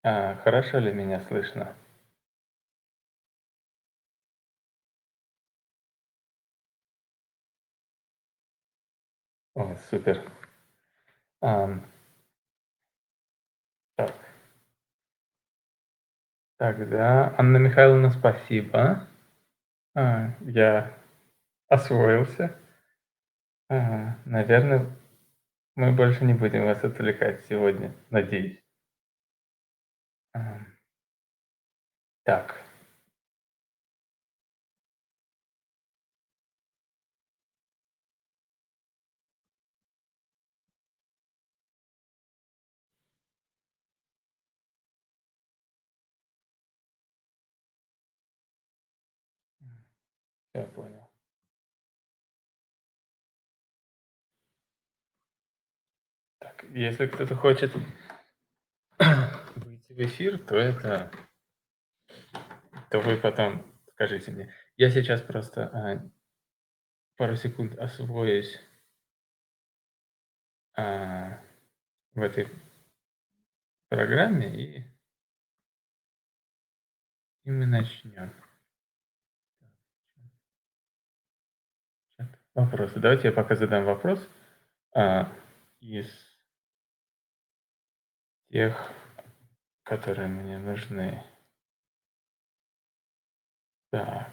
Хорошо ли меня слышно? О, супер. Ам, так, тогда, Анна Михайловна, спасибо. Я освоился. Наверно, мы больше не будем вас отвлекать сегодня, надеюсь. Ам, так, я понял. Так, если кто-то хочет выйти в эфир, то вы потом скажите мне. Я сейчас просто, пару секунд освоюсь, а, в этой программе, и мы начнем. Вопросы. Давайте я пока задам вопрос, из тех, которые мне нужны. Так,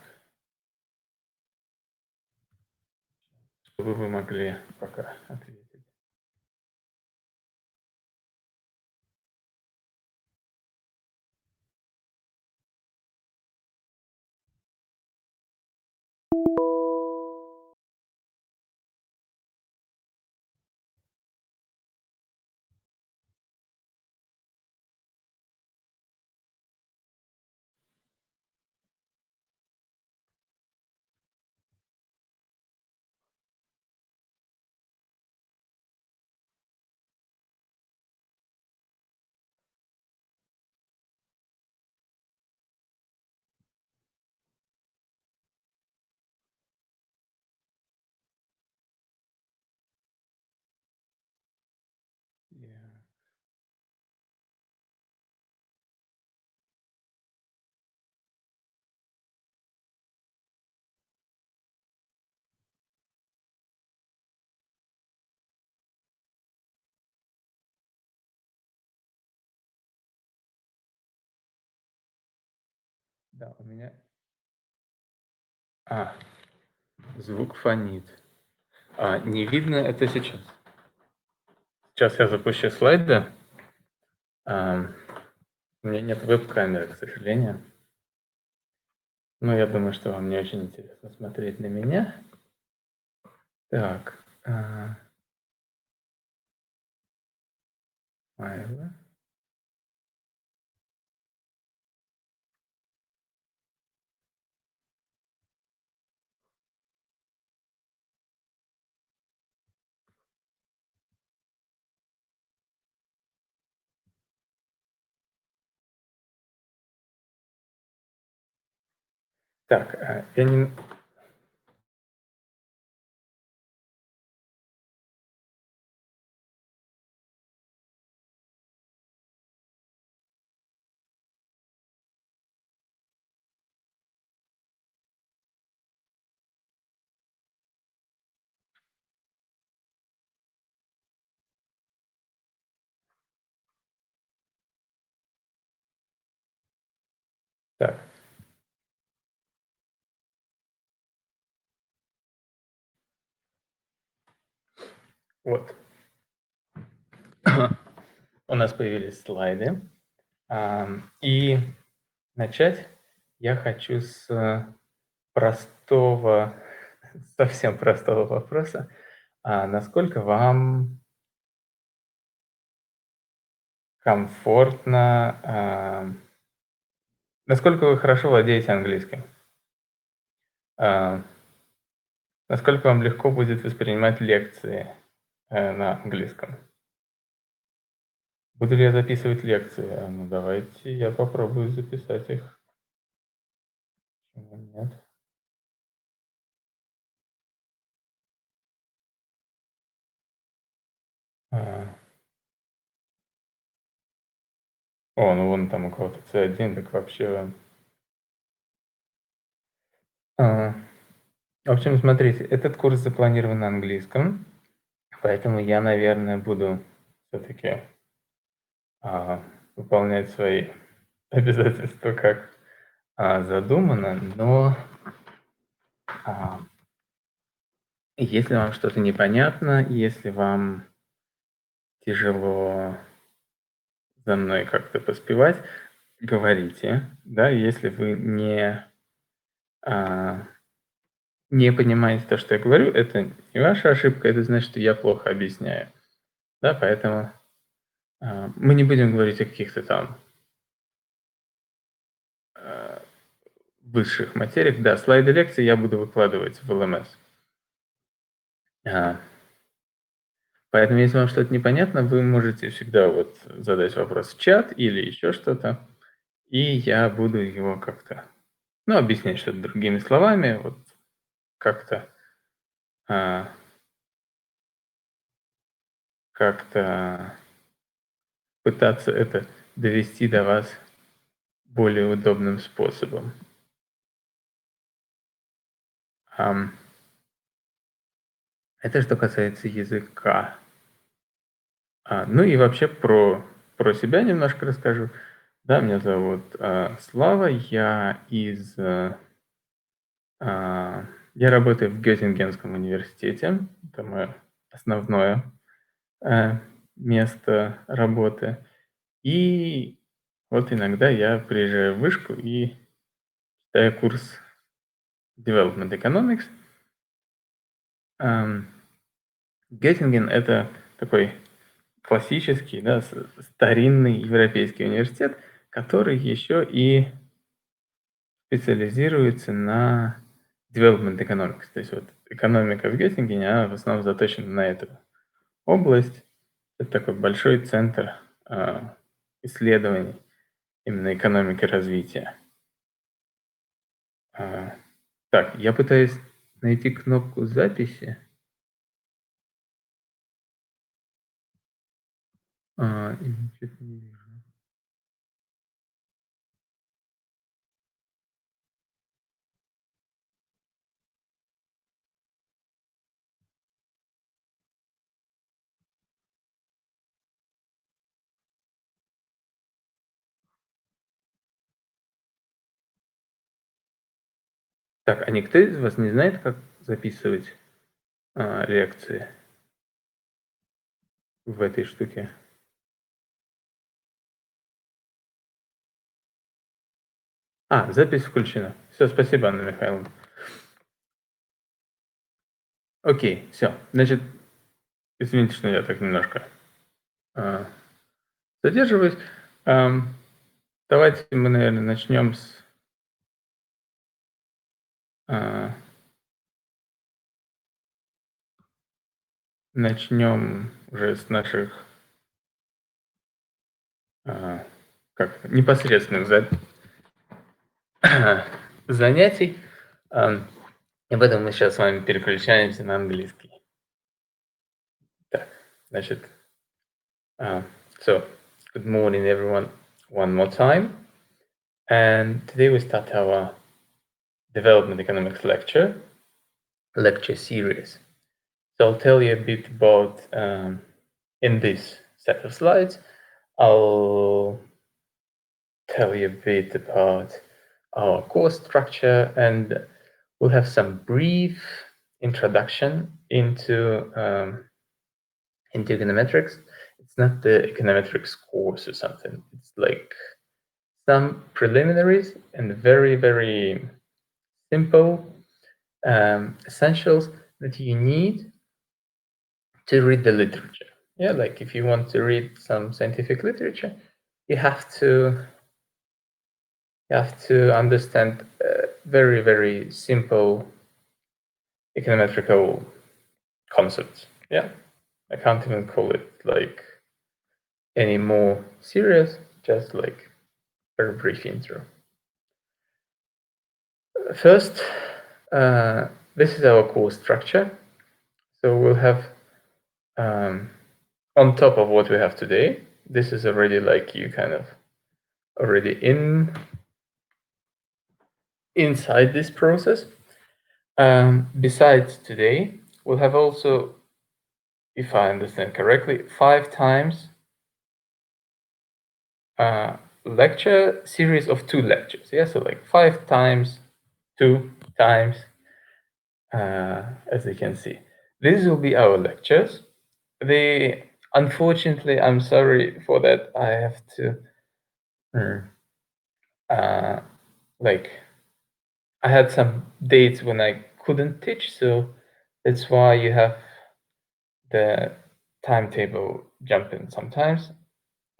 чтобы вы могли пока ответить. Я Да, у меня а, звук фонит. Не видно это сейчас. Сейчас я запущу слайды. Ам, у меня нет веб-камеры, к сожалению. Но я думаю, что вам не очень интересно смотреть на меня. Так, файлы. Так, я не так, вот. У нас появились слайды. И начать я хочу с простого, совсем простого вопроса. Насколько вам комфортно, насколько вы хорошо владеете английским? А, Насколько вам легко будет воспринимать лекции, на английском? Буду ли я записывать лекции? Ну, давайте я попробую записать их. Почему нет? А, О, ну вон там у кого-то C1, так вообще... А, В общем, смотрите, этот курс запланирован на английском, поэтому я, наверное, буду все-таки выполнять свои обязательства как задумано, но если вам что-то непонятно, если вам тяжело за мной как-то поспевать, говорите, да, если вы не понимаете то, что я говорю, это не ваша ошибка, это значит, что я плохо объясняю, да, поэтому мы не будем говорить о каких-то там а, высших материях, да, слайды лекции я буду выкладывать в ЛМС. Поэтому, если вам что-то непонятно, вы можете всегда вот задать вопрос в чат или еще что-то, и я буду его как-то, объяснять что-то другими словами, вот как-то а, как-то пытаться это довести до вас более удобным способом. Это что касается языка. Ну и вообще про себя немножко расскажу. Да, меня зовут Слава, я работаю в Геттингенском университете. Это мое основное место работы. И вот иногда я приезжаю в вышку и читаю курс Development Economics. Геттинген — это такой классический, да, старинный европейский университет, который еще и специализируется на development economics. То есть вот экономика в Геттингене, она в основном заточена на эту область. Это такой большой центр исследований именно экономики развития. Так, я пытаюсь найти кнопку записи. И что-то не вижу. Так, а никто из вас не знает, как записывать лекции в этой штуке? Запись включена. Все, спасибо, Анна Михайловна. Окей, все. Значит, извините, что я так немножко задерживаюсь. Давайте мы, наверное, начнем уже с наших непосредственных занятий. И поэтому мы сейчас с вами переключаемся на английский. Так, значит, so good morning, everyone, one more time. And today we start our development economics lecture series. So I'll tell you a bit about, in this set of slides, I'll tell you a bit about our course structure, and we'll have some brief introduction into econometrics. It's not the econometrics course or something. It's like some preliminaries and very, very simple essentials that you need to read the literature. Yeah, like if you want to read some scientific literature, you have to understand very, very simple econometrical concepts. Yeah, I can't even call it like any more serious, just like very brief intro. First, this is our course structure. So we'll have, on top of what we have today, this is already like you kind of already inside this process. Besides today, we'll have also, if I understand correctly, 5 times lecture series of 2 lectures. Yeah, so like 5 times 2 times, as you can see. These will be our lectures. Unfortunately, I'm sorry for that. I have to, like, I had some dates when I couldn't teach, so that's why you have the timetable jumping sometimes.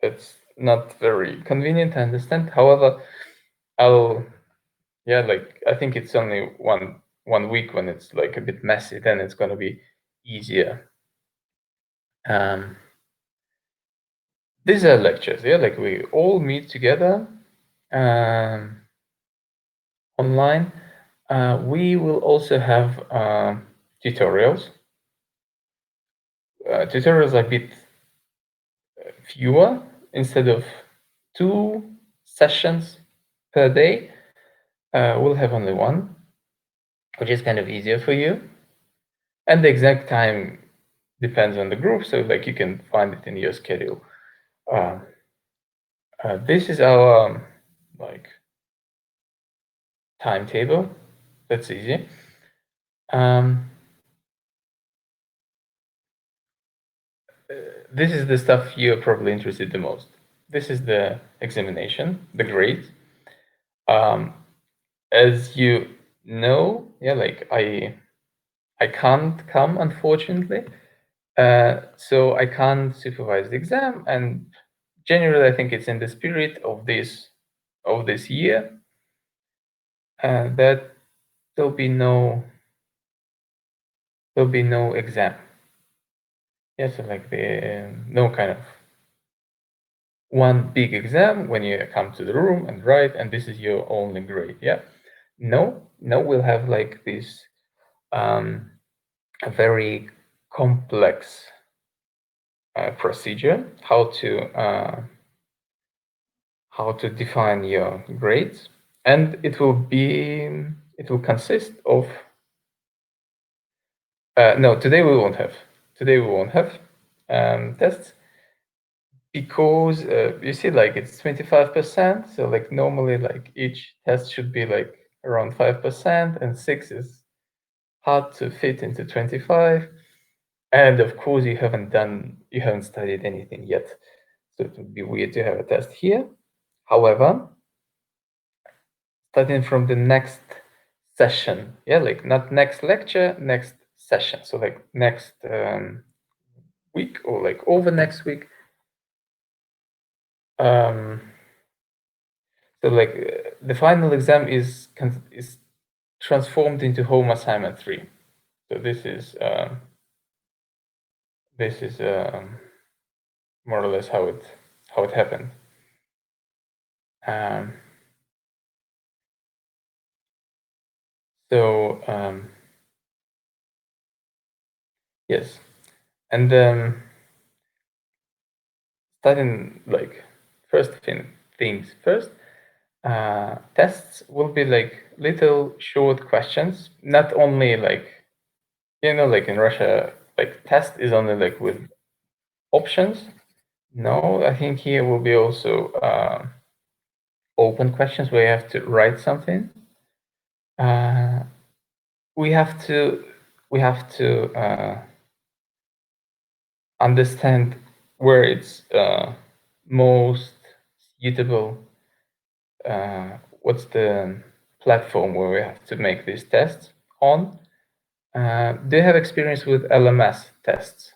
That's not very convenient, I understand. However, I think it's only one week when it's like a bit messy, then it's gonna be easier. These are lectures, yeah, like we all meet together online. We will also have tutorials. Tutorials are a bit fewer. Instead of 2 sessions per day, we'll have only 1, which is kind of easier for you. And the exact time depends on the group, so like you can find it in your schedule. This is our like timetable. That's easy. This is the stuff you're probably interested the most. This is the examination, the grades. As you know, yeah, like I can't come, unfortunately. So I can't supervise the exam, and generally I think it's in the spirit of this year that there'll be no exam. Yeah, so like no kind of one big exam when you come to the room and write, and this is your only grade. Yeah, no, we'll have like this a very complex procedure how to define your grades, and it will consist of no, today we won't have tests, because you see, like, it's 25%, so like normally like each test should be like around 5%, and 6 is hard to fit into 25. And of course you haven't studied anything yet, so it would be weird to have a test here. However, starting from the next session, yeah, like not next lecture, next session, so like next week or like over next week, so like the final exam is transformed into home assignment 3. So this is more or less how it happened. So yes, and starting like first things first. Tests will be like little short questions, not only like, like in Russia, like test is only like with options. No, I think here will be also open questions where you have to write something. We have to understand where it's most suitable. What's the platform where we have to make these tests on? Do you have experience with LMS tests?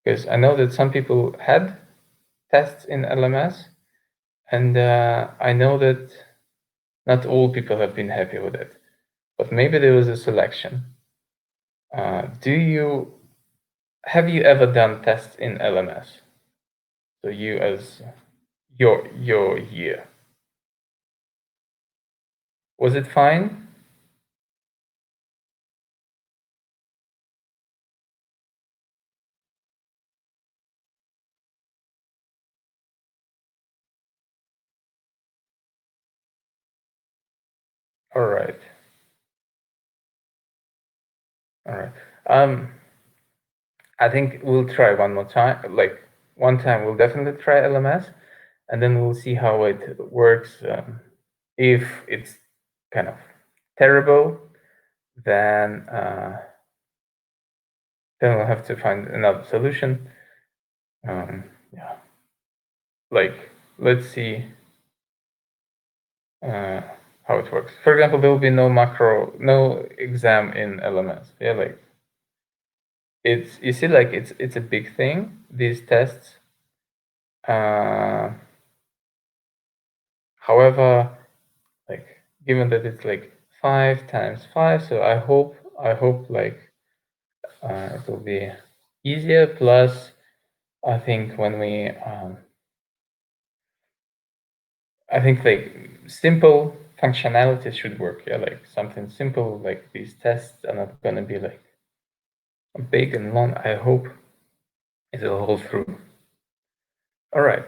Because I know that some people had tests in LMS, and I know that not all people have been happy with it, but maybe there was a selection. Have you ever done tests in LMS? So you as your year, was it fine? All right. All right. I think we'll try one more time. Like one time, we'll definitely try LMS, and then we'll see how it works. If it's kind of terrible, then we'll have to find another solution. Yeah. Like let's see how it works. For example, there will be no exam in LMS. Yeah, like you see, like it's a big thing. These tests. However, like given that it's like 5 times 5, so I hope like it will be easier. Plus, I think when we I think like simple functionalities should work. Yeah, like something simple like these tests are not gonna be like big and long. I hope it will hold through. All right,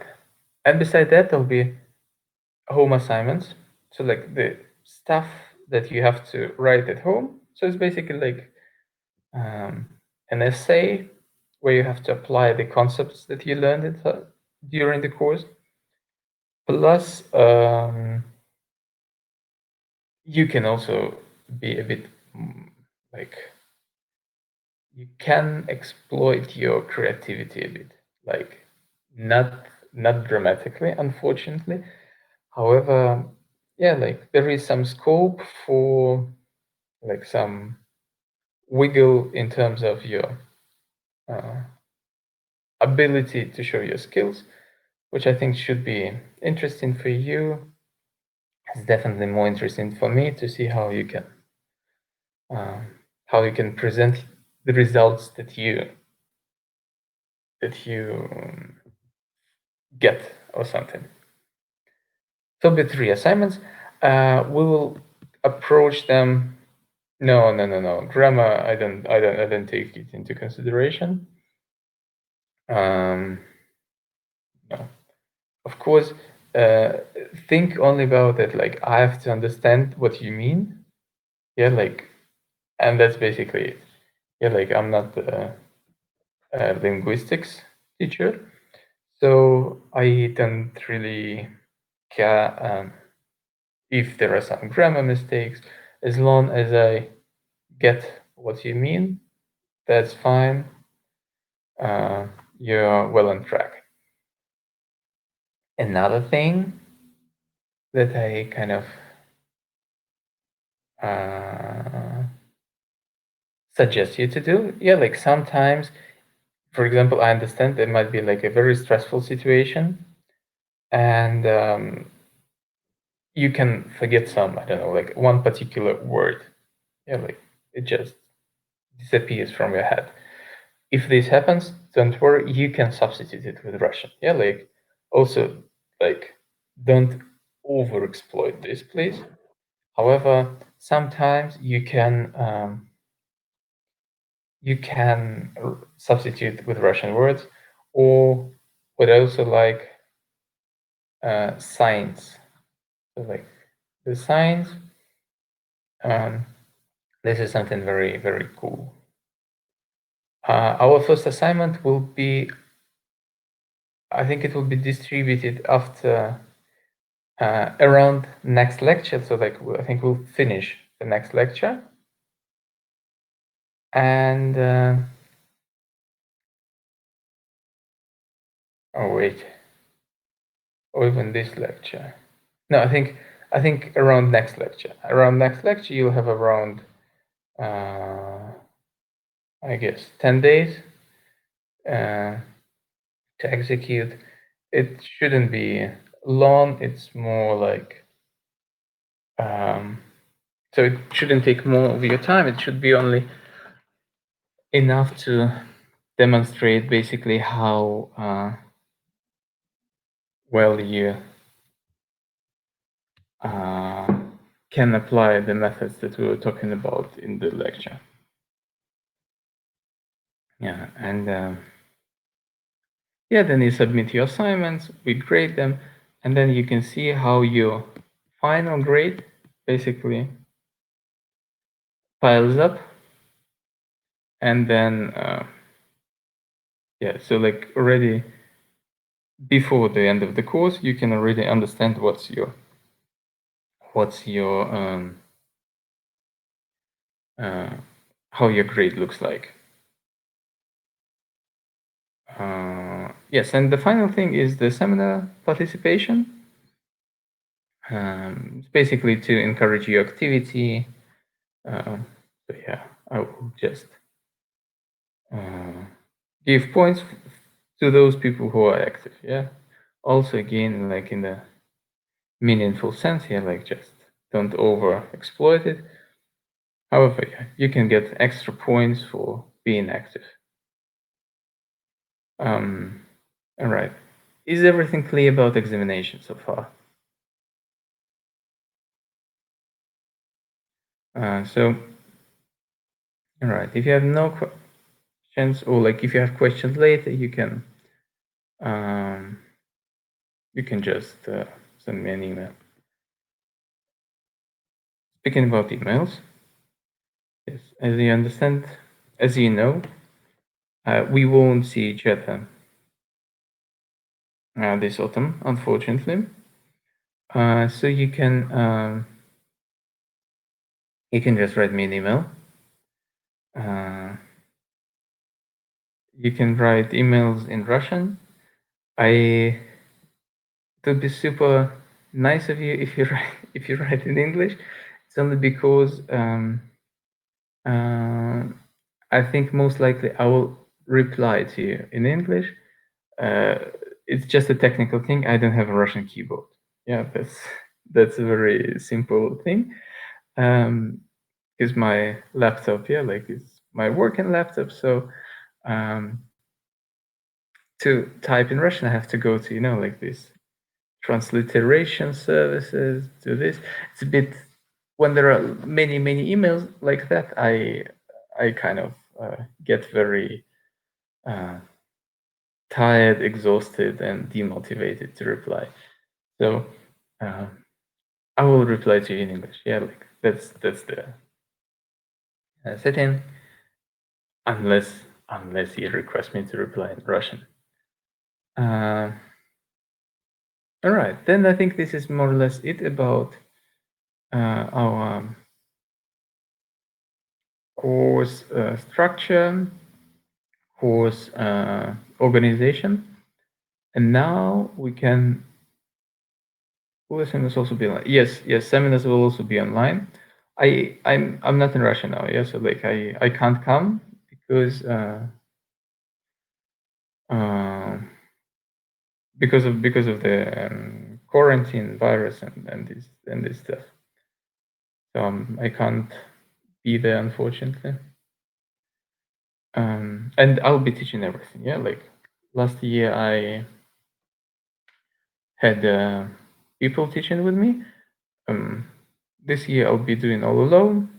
and beside that, there'll be home assignments. So like the stuff that you have to write at home. So it's basically like an essay where you have to apply the concepts that you learned during the course. Plus, you can also be a bit like you can exploit your creativity a bit, like not dramatically, unfortunately. However, yeah, like there is some scope for like some wiggle in terms of your ability to show your skills, which I think should be interesting for you. It's definitely more interesting for me to see how you can present the results that you get or something. So the 3 assignments, we will approach them. No. Grammar, I don't take it into consideration. No. Of course, think only about it. Like I have to understand what you mean. Yeah, like, and that's basically it. Yeah, like I'm not a linguistics teacher, so I don't really care if there are some grammar mistakes. As long as I get what you mean, that's fine. You're well on track. Another thing that I kind of suggest you to do, yeah, like sometimes, for example, I understand there might be like a very stressful situation, and you can forget some, I don't know, like one particular word. Yeah, like it just disappears from your head. If this happens, don't worry, you can substitute it with Russian. Yeah, like also like don't overexploit this, please. However, sometimes you can substitute with Russian words, or what I also like signs. So like the signs, this is something very, very cool. Our first assignment will be, I think it will be distributed after around next lecture. So like I think we'll finish the next lecture, and oh wait, or even this lecture. No, I think around next lecture. Around next lecture, you'll have around I guess 10 days to execute. It shouldn't be long. It's more like so it shouldn't take more of your time. It should be only enough to demonstrate basically how well you can apply the methods that we were talking about in the lecture. Yeah, and yeah, then you submit your assignments, we grade them, and then you can see how your final grade basically piles up, and then yeah, so like already before the end of the course, you can already understand what's your how your grade looks like. Yes, and the final thing is the seminar participation. It's basically to encourage your activity. So yeah, I will just give points to those people who are active. Yeah. Also, again, like in the meaningful sense here, like just don't over exploit it. However, yeah, you can get extra points for being active. All right. Is everything clear about examination so far? So, all right. If you have no questions, or like if you have questions later, you can just send me an email. Speaking about emails, yes, as you understand, as you know, we won't see each other this autumn, unfortunately. So you can just write me an email. You can write emails in Russian. It would be super nice of you if you write in English. It's only because I think most likely I will reply to you in English. It's just a technical thing. I don't have a Russian keyboard. Yeah, that's a very simple thing. Is my laptop, yeah, like it's my working laptop. So to type in Russian, I have to go to like this transliteration services. Do this. It's a bit when there are many emails like that. I kind of get very tired, exhausted, and demotivated to reply. So I will reply to you in English. Yeah, like that's the setting, unless you request me to reply in Russian. All right, then I think this is more or less it about our course structure, course organization, and now we can. Will the seminars also be online? Yes, seminars will also be online. I'm not in Russia now. Yeah, so like I can't come because of the quarantine virus and this stuff. So I can't be there, unfortunately. And I'll be teaching everything. Yeah, like last year I had people teaching with me. This year I'll be doing all alone.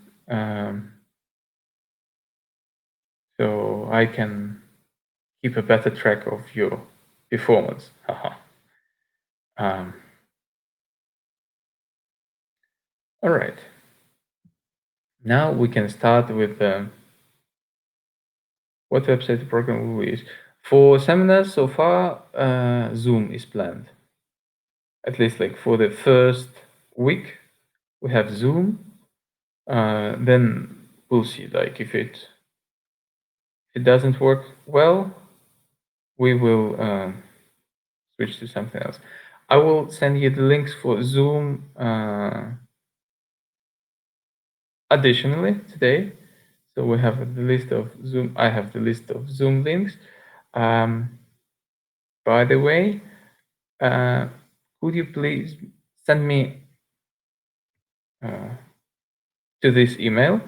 So I can keep a better track of your performance. All right. Now we can start with what website program will we use. For seminars so far, Zoom is planned. At least like for the first week, we have Zoom. Then we'll see. Like if it doesn't work well, we will switch to something else. I will send you the links for Zoom additionally today. So we have the list of Zoom. I have the list of Zoom links. By the way, could you please send me to this email?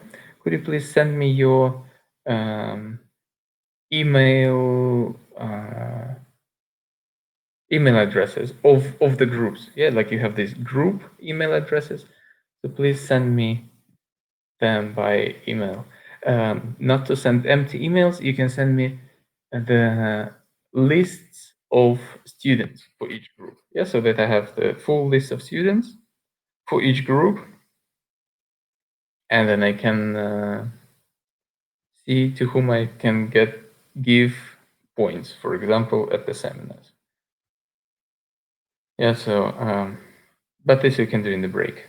Could you please send me your email addresses of the groups? Yeah, like you have these group email addresses. So please send me them by email. Not to send empty emails. You can send me the lists of students for each group. Yeah, so that I have the full list of students for each group. and then I can see to whom I can give points, for example, at the seminars. Yeah, so, but this you can do in the break.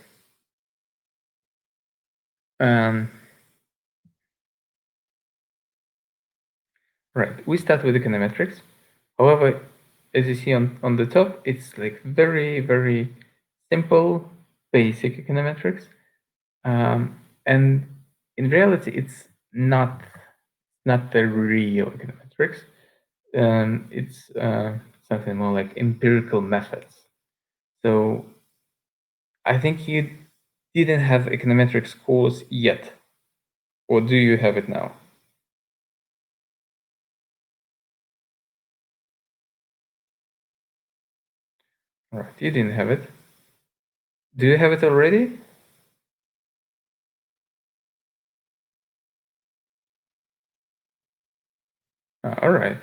Right, we start with econometrics. However, as you see on the top, it's like very, very simple, basic econometrics. And in reality, it's not the real econometrics. It's something more like empirical methods. So I think you didn't have econometrics course yet, or do you have it now? Right, you didn't have it. Do you have it already? All right.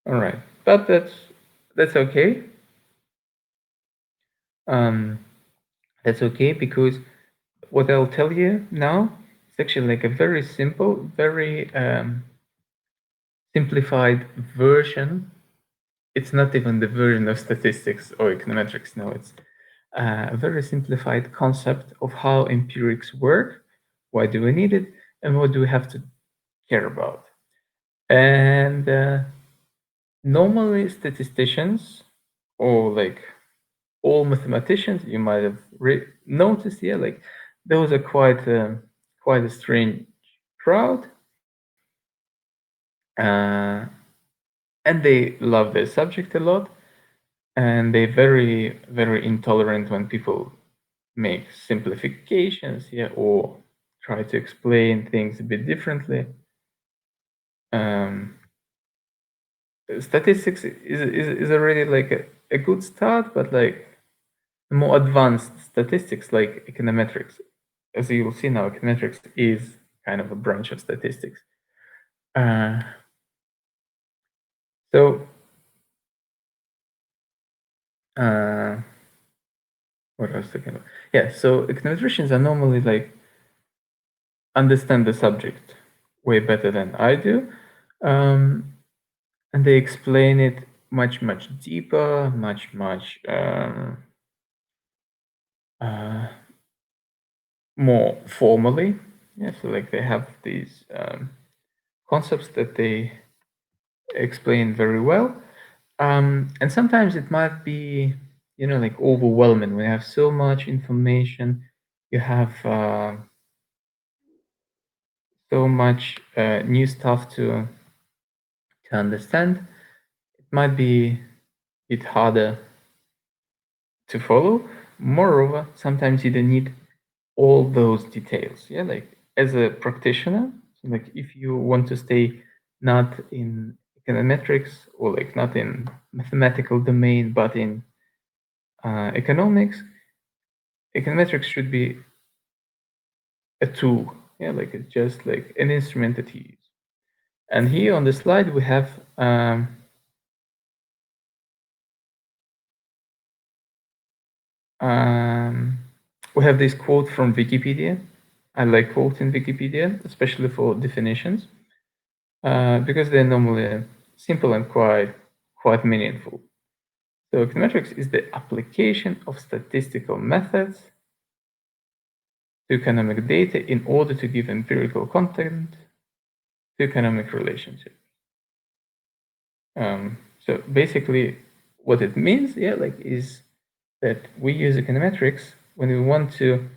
All right, but that's okay. That's okay because what I'll tell you now is actually like a very simple, very simplified version. It's not even the version of statistics or econometrics. No, it's a very simplified concept of how empirics work. Why do we need it, and what do we have to care about? And normally, statisticians or like all mathematicians, you might have noticed here, like those are quite a strange crowd, uh, and they love their subject a lot, and they're very, very intolerant when people make simplifications here or try to explain things a bit differently. Um, Statistics is already like a good start, but like more advanced statistics like econometrics, as you will see now, econometrics is kind of a branch of statistics. Uh, so, uh, what I was talking about? Yeah, so econometricians are normally like understand the subject way better than I do, and they explain it much deeper, much more formally. Yeah, so like they have these concepts that they explain very well. And sometimes it might be, like overwhelming. We have so much information. You have so much new stuff to understand. It might be a bit harder to follow. Moreover, sometimes you don't need all those details. Yeah, like as a practitioner, so like if you want to stay not in econometrics or like not in mathematical domain, but in economics, econometrics should be a tool. Yeah, like it's just like an instrument that you use. And here on the slide we have this quote from Wikipedia. I like quotes in Wikipedia, especially for definitions, because they're normally simple and quite meaningful. So econometrics is the application of statistical methods to economic data in order to give empirical content to economic relationships. So basically, what it means, yeah, like is that we use econometrics when we want to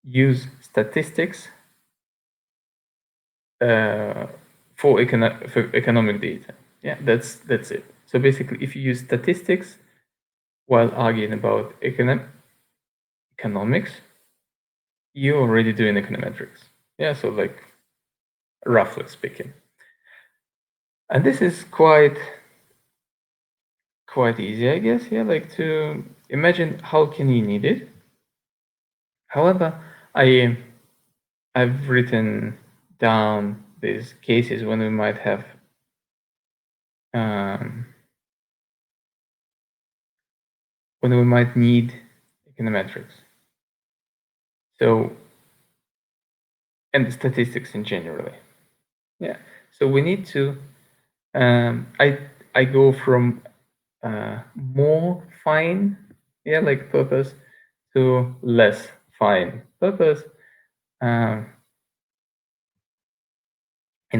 use statistics for economic data. Yeah, that's it. So basically, if you use statistics while arguing about economics, you're already doing econometrics. Yeah, so like roughly speaking. And this is quite easy, I guess. Yeah, like to imagine how can you need it. However, I've written down these cases when we might have when we might need econometrics. So, and statistics in generally. Yeah. So we need to. I go from more fine, like purpose, to less fine purpose, in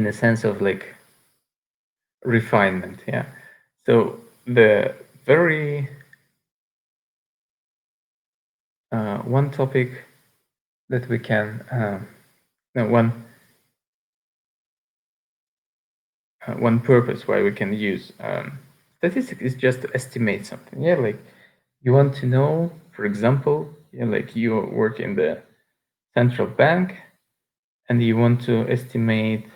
the sense of like refinement. Yeah. So the very one topic that we can one purpose why we can use statistics is just to estimate something. Yeah, like you want to know, for example, like you work in the central bank and you want to estimate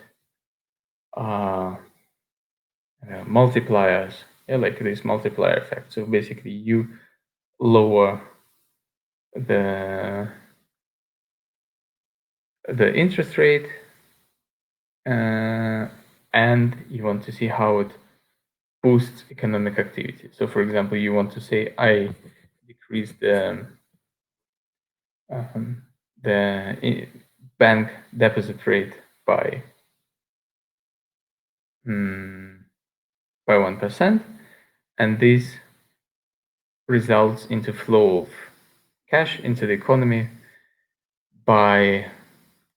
multipliers, like this multiplier effect. So basically you lower the interest rate and you want to see how it boosts economic activity. So for example, you want to say I decrease the bank deposit rate by 1%, and this results into flow of cash into the economy by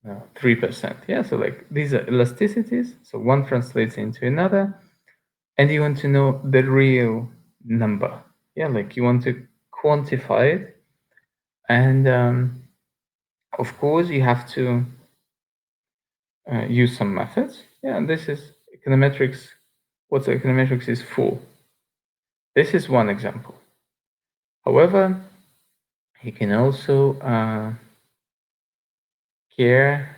3%. Yeah, so like these are elasticities. So one translates into another, and you want to know the real number. Yeah, like you want to quantify it, and of course you have to use some methods. Yeah, and this is econometrics. What econometrics is for. This is one example. However, you can also care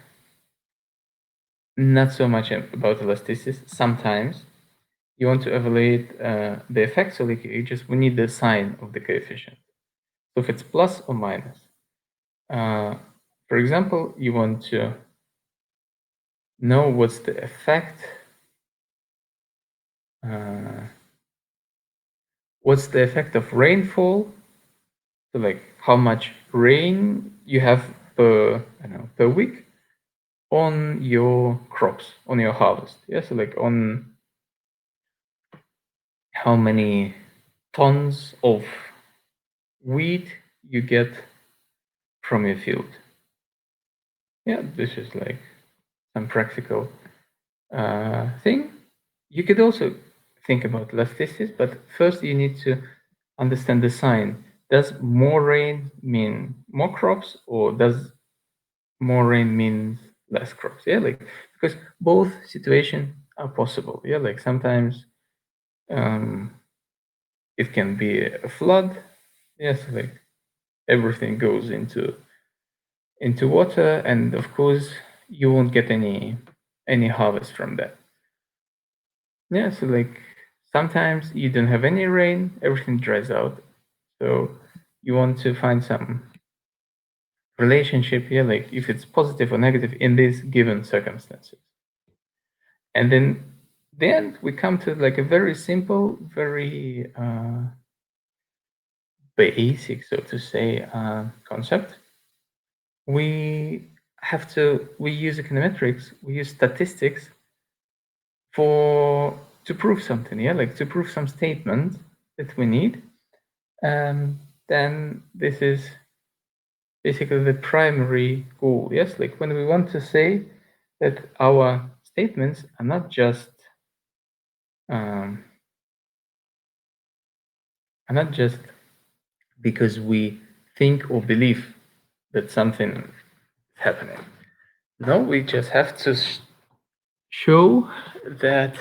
not so much about elasticity. Sometimes you want to evaluate the effect, so like we need the sign of the coefficient. So if it's plus or minus. For example, you want to know what's the effect. What's the effect of rainfall? So like how much rain you have per week on your crops, on your harvest. Yeah, so like on how many tons of wheat you get from your field. Yeah, this is like some practical thing. You could also think about elasticities, but first you need to understand the sign. Does more rain mean more crops, or does more rain mean less crops? Yeah, like because both situations are possible. Yeah, like sometimes it can be a flood. Yes, like everything goes into water, and of course you won't get any harvest from that. Yeah, so like sometimes you don't have any rain, everything dries out. So you want to find some relationship here, like if it's positive or negative in these given circumstances. And then we come to like a very simple, very basic, so to say, concept. We use econometrics, we use statistics to prove something, yeah, like to prove some statement that we need. Then this is basically the primary goal. Yes, like when we want to say that our statements are not just because we think or believe that something is happening. No, we just have to show that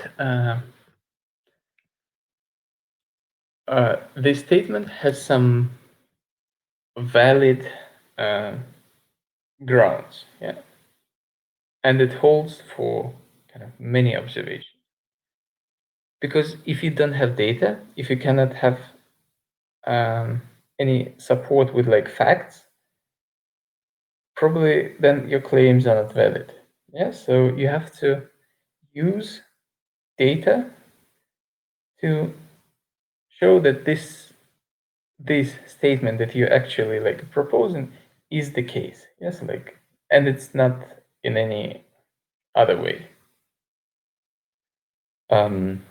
this statement has some valid grounds, yeah, and it holds for kind of many observations. Because if you don't have data, if you cannot have any support with like facts, probably then your claims are not valid. Yeah, so you have to use data to show that this this statement that you actually like proposing is the case. Yes, like, and it's not in any other way. Um,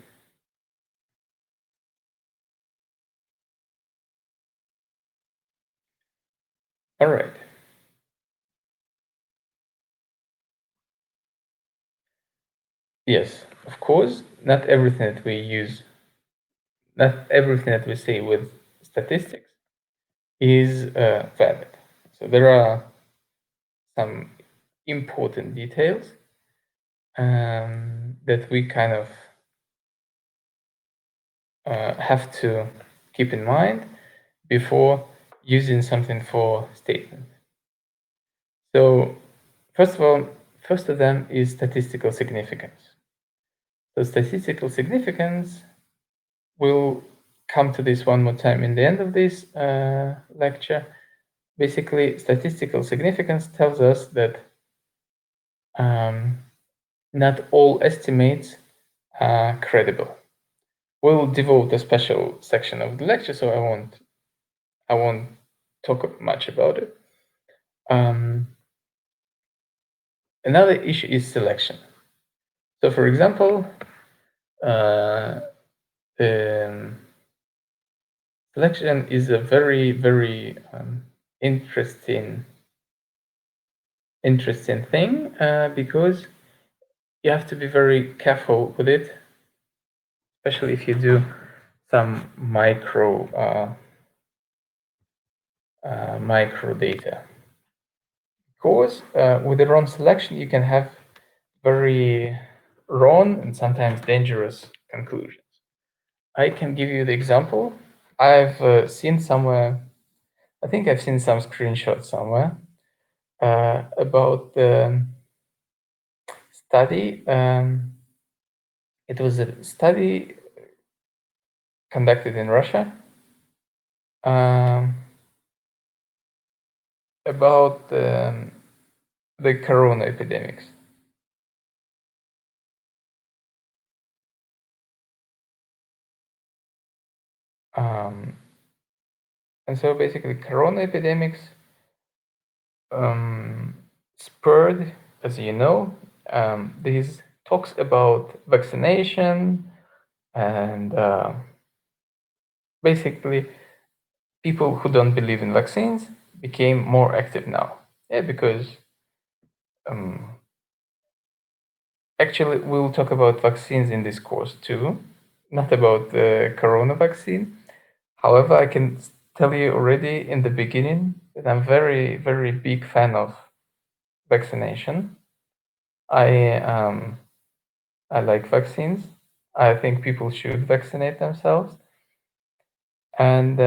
all right. Yes, of course, not everything that we use, not everything that we say with statistics is valid. So there are some important details that we kind of have to keep in mind before using something for statement. So first of all, first of them is statistical significance. So statistical significance, we'll come to this one more time in the end of this lecture. Basically, statistical significance tells us that not all estimates are credible. We'll devote a special section of the lecture, so I won't talk much about it. Another issue is selection. So, for example, selection is a very, very interesting thing because you have to be very careful with it, especially if you do some micro data. Because with the wrong selection, you can have very wrong and sometimes dangerous conclusions. I can give you the example. I've seen somewhere, I think I've seen some screenshots somewhere about the study. It was a study conducted in Russia about the corona epidemics. And so basically, corona epidemics spurred, as you know, these talks about vaccination and basically people who don't believe in vaccines became more active now. Yeah, because actually we'll talk about vaccines in this course too, not about the corona vaccine. However, I can tell you already in the beginning that I'm very, very big fan of vaccination. I like vaccines. I think people should vaccinate themselves, and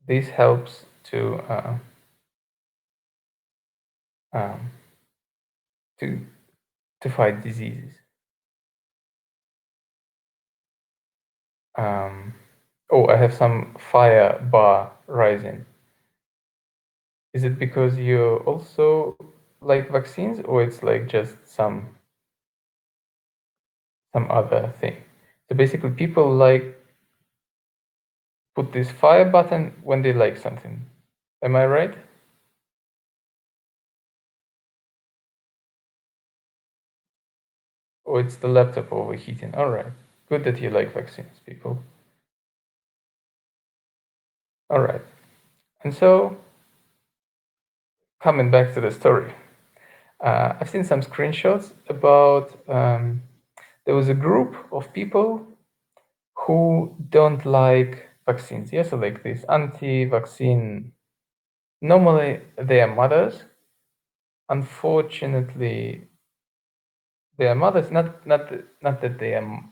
this helps to um, to to fight diseases. Oh, I have some fire bar rising. Is it because you also like vaccines, or it's like just some other thing? So basically, people like put this fire button when they like something. Am I right? Or it's the laptop overheating? All right. Good that you like vaccines, people. All right. And so, coming back to the story, I've seen some screenshots about there was a group of people who don't like vaccines. Yes, so like this anti-vaccine. Normally, they are mothers. Unfortunately, they are mothers. Not that they are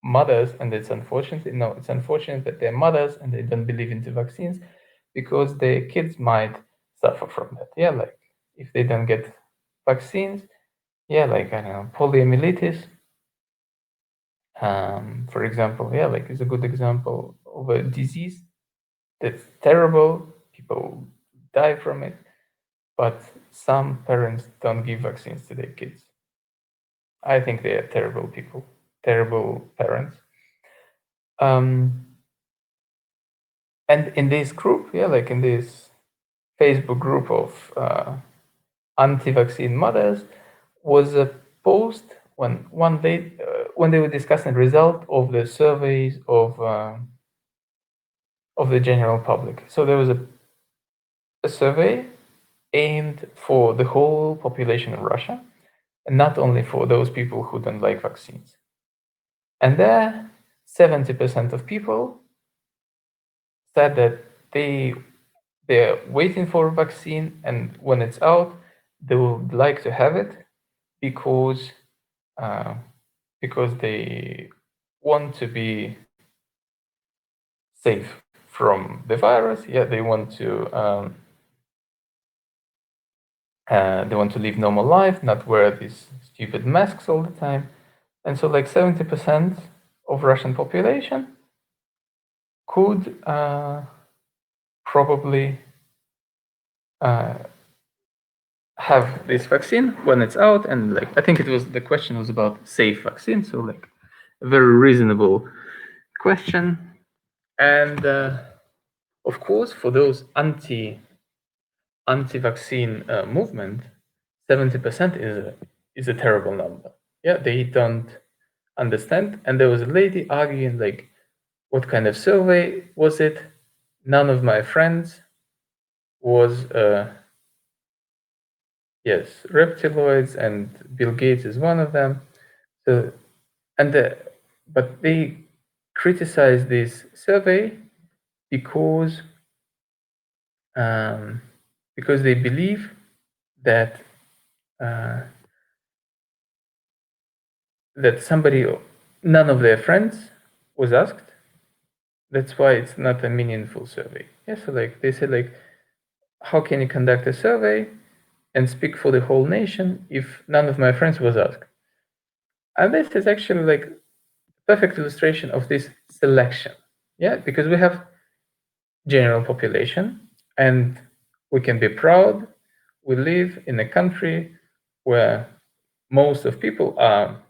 mothers and it's unfortunate. No, it's unfortunate that they're mothers and they don't believe into vaccines because their kids might suffer from that. Yeah, like if they don't get vaccines, yeah, like I don't know, poliomyelitis, for example, yeah, like is a good example of a disease that's terrible. People die from it, but some parents don't give vaccines to their kids. I think they are terrible people, terrible parents. And in this group, like in this Facebook group of anti-vaccine mothers, was a post when they were discussing the result of the surveys of the general public. So there was a survey aimed for the whole population of Russia, and not only for those people who don't like vaccines. And there, 70% of people said that they're waiting for a vaccine, and when it's out, they would like to have it because they want to be safe from the virus. Yeah, they want to live normal life, not wear these stupid masks all the time. And so, like 70% of Russian population could probably have this vaccine when it's out. And like I think the question was about safe vaccine, so like a very reasonable question. And of course, for those anti-vaccine movement, 70% is a terrible number. Yeah, they don't understand. And there was a lady arguing like, what kind of survey was it? None of my friends was yes, reptiloids, and Bill Gates is one of them. So, but they criticize this survey because they believe that none of their friends was asked. That's why it's not a meaningful survey. Yeah, so like they said, like, how can you conduct a survey and speak for the whole nation if none of my friends was asked? And this is actually like a perfect illustration of this selection. Yeah, because we have general population, and we can be proud. We live in a country where most of people are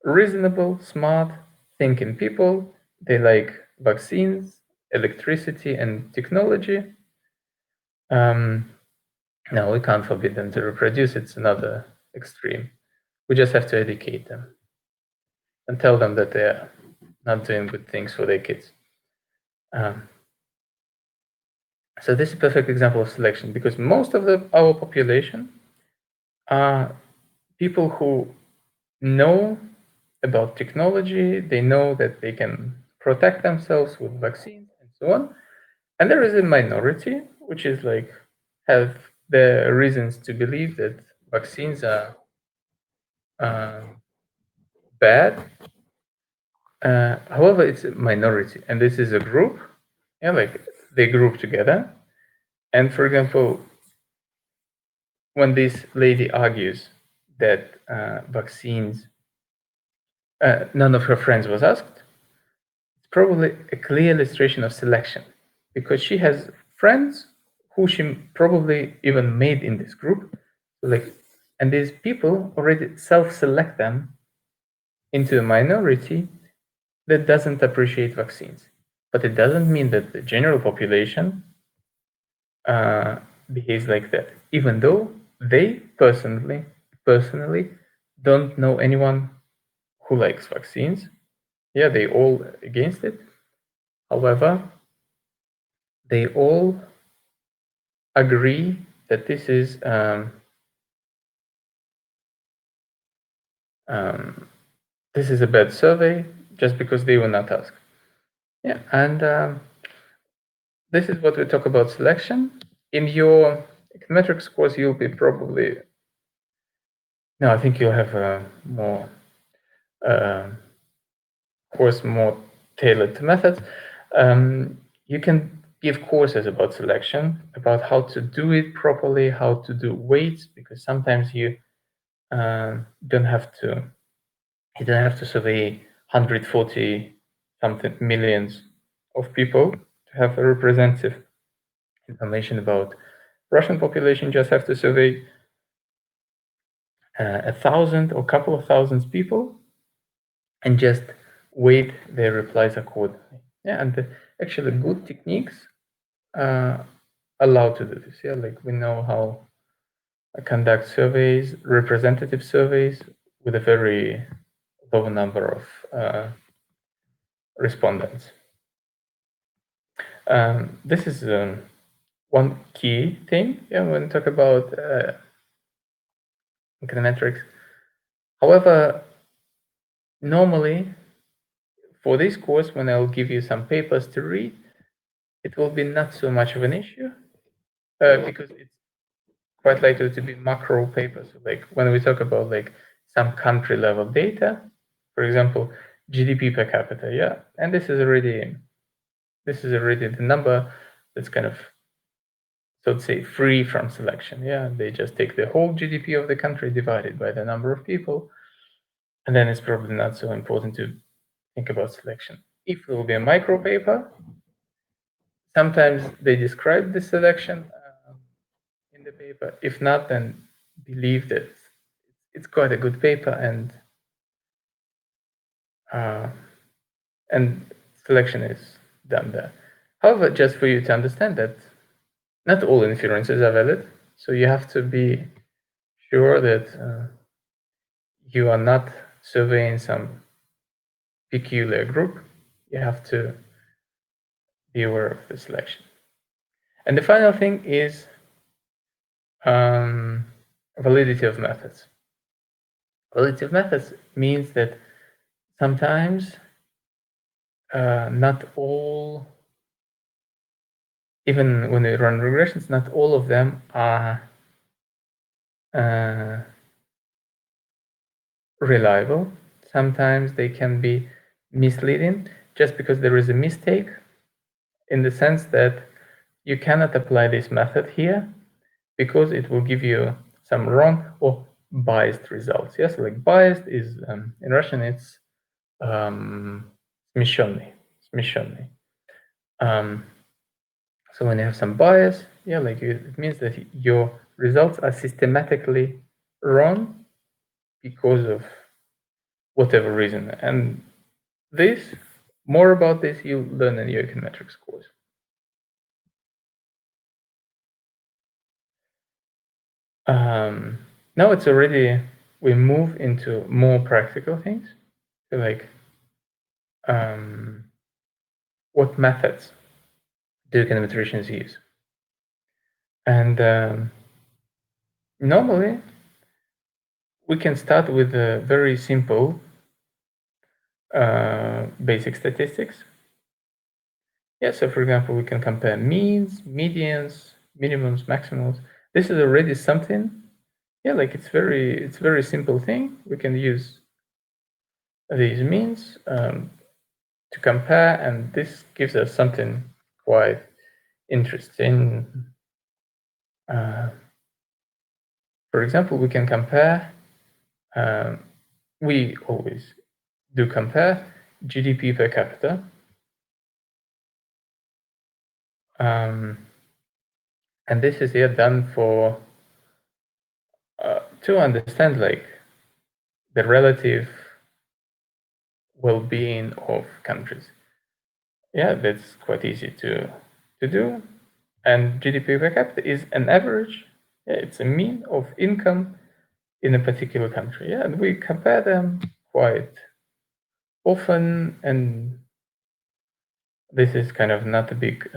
reasonable, smart, thinking people. They like vaccines, electricity, and technology. No, we can't forbid them to reproduce. It's another extreme. We just have to educate them and tell them that they're not doing good things for their kids. So this is a perfect example of selection, because most of our population are people who know about technology. They know that they can protect themselves with vaccines and so on. And there is a minority which is like have the reasons to believe that vaccines are bad. However, it's a minority, and this is a group. Yeah, like they group together. And for example, when this lady argues that vaccines, none of her friends was asked, it's probably a clear illustration of selection, because she has friends who she probably even made in this group. Like, and these people already self-select them into a minority that doesn't appreciate vaccines. But it doesn't mean that the general population behaves like that, even though they personally don't know anyone who likes vaccines. Yeah, they all against it. However, they all agree that this is a bad survey, just because they were not asked. Yeah, and this is what we talk about selection. In your econometrics course, you'll be probably I think you'll have a more course more tailored to methods. You can give courses about selection, about how to do it properly, how to do weights, because sometimes you don't have to survey 140 something millions of people to have a representative information about Russian population. You just have to survey 1,000 or couple of thousands people and just weight their replies accordingly. Yeah, and actually good techniques allow to do this. Yeah, like we know how conduct surveys, representative surveys with a very low number of respondents. This is one key thing when we talk about econometrics. However, normally for this course, when I'll give you some papers to read, it will be not so much of an issue because it's quite likely to be macro papers. Like when we talk about like some country level data, for example, GDP per capita, yeah, and this is already the number that's kind of, so to say, free from selection. Yeah, they just take the whole GDP of the country divided by the number of people, and then it's probably not so important to think about selection. If it will be a micro paper, sometimes they describe the selection in the paper. If not, then believe that it's quite a good paper, and selection is done there. However, just for you to understand that not all inferences are valid, so you have to be sure that you are not surveying some peculiar group. You have to be aware of the selection. And the final thing is validity of methods. Validity of methods means that sometimes not all, even when we run regressions, not all of them are reliable. Sometimes they can be misleading just because there is a mistake, in the sense that you cannot apply this method here because it will give you some wrong or biased results. Yes, like biased is in Russian it's смещенный. So when you have some bias, yeah, like it means that your results are systematically wrong because of whatever reason. And this, more about this, you learn in your econometrics course. Now it's already, we move into more practical things, so like what methods do econometricians use? And normally we can start with a very simple basic statistics. Yeah, so for example, we can compare means, medians, minimums, maximums. This is already something. Yeah, like it's very simple thing. We can use these means to compare, and this gives us something quite interesting. For example, we can compare. We always do compare GDP per capita. And this is here done for to understand like the relative well-being of countries. Yeah, that's quite easy to do. And GDP per capita is an average. Yeah, it's a mean of income in a particular country. Yeah, and we compare them quite often, and this is kind of not a big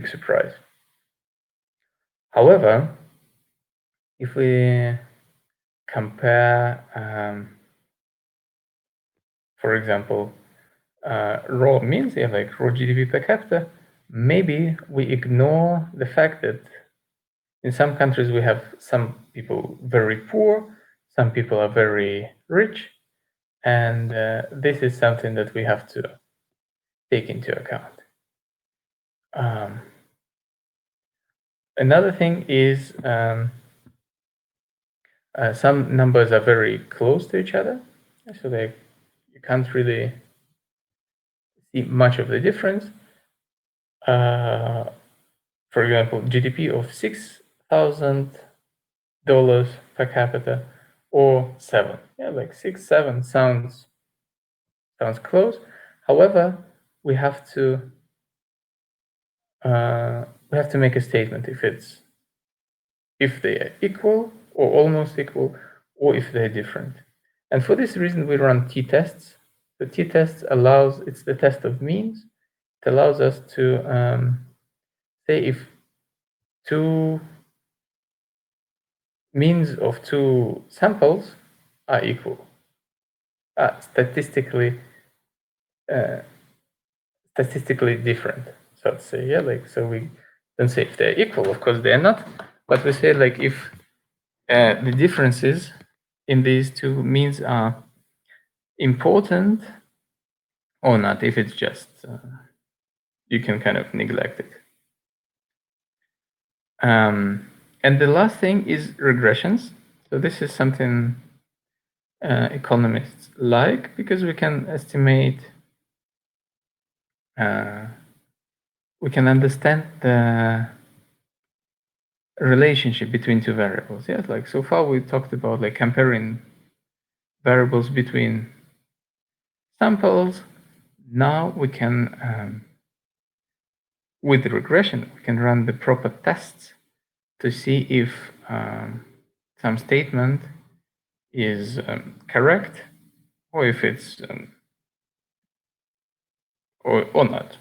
surprise. However, if we compare, for example, raw means, yeah, like raw GDP per capita, maybe we ignore the fact that in some countries we have some people very poor, some people are very rich, and this is something that we have to take into account. Another thing is some numbers are very close to each other, so you can't really see much of the difference. For example, GDP of $6,000 per capita or 7. Yeah, like 6, 7 sounds sounds close. However, we have to make a statement if they are equal or almost equal, or if they're different. And for this reason, we run t-tests. The t-tests it's the test of means. It allows us to say if two means of two samples are equal, statistically different. So to say, so we don't say if they're equal, of course they're not, but we say like if the differences in these two means are important or not, if it's just, you can kind of neglect it. And the last thing is regressions. So this is something economists like, because we can estimate, we can understand the relationship between two variables. Yes, like so far we talked about like comparing variables between samples. Now we can, with the regression, we can run the proper tests to see if some statement is correct, or if it's or not.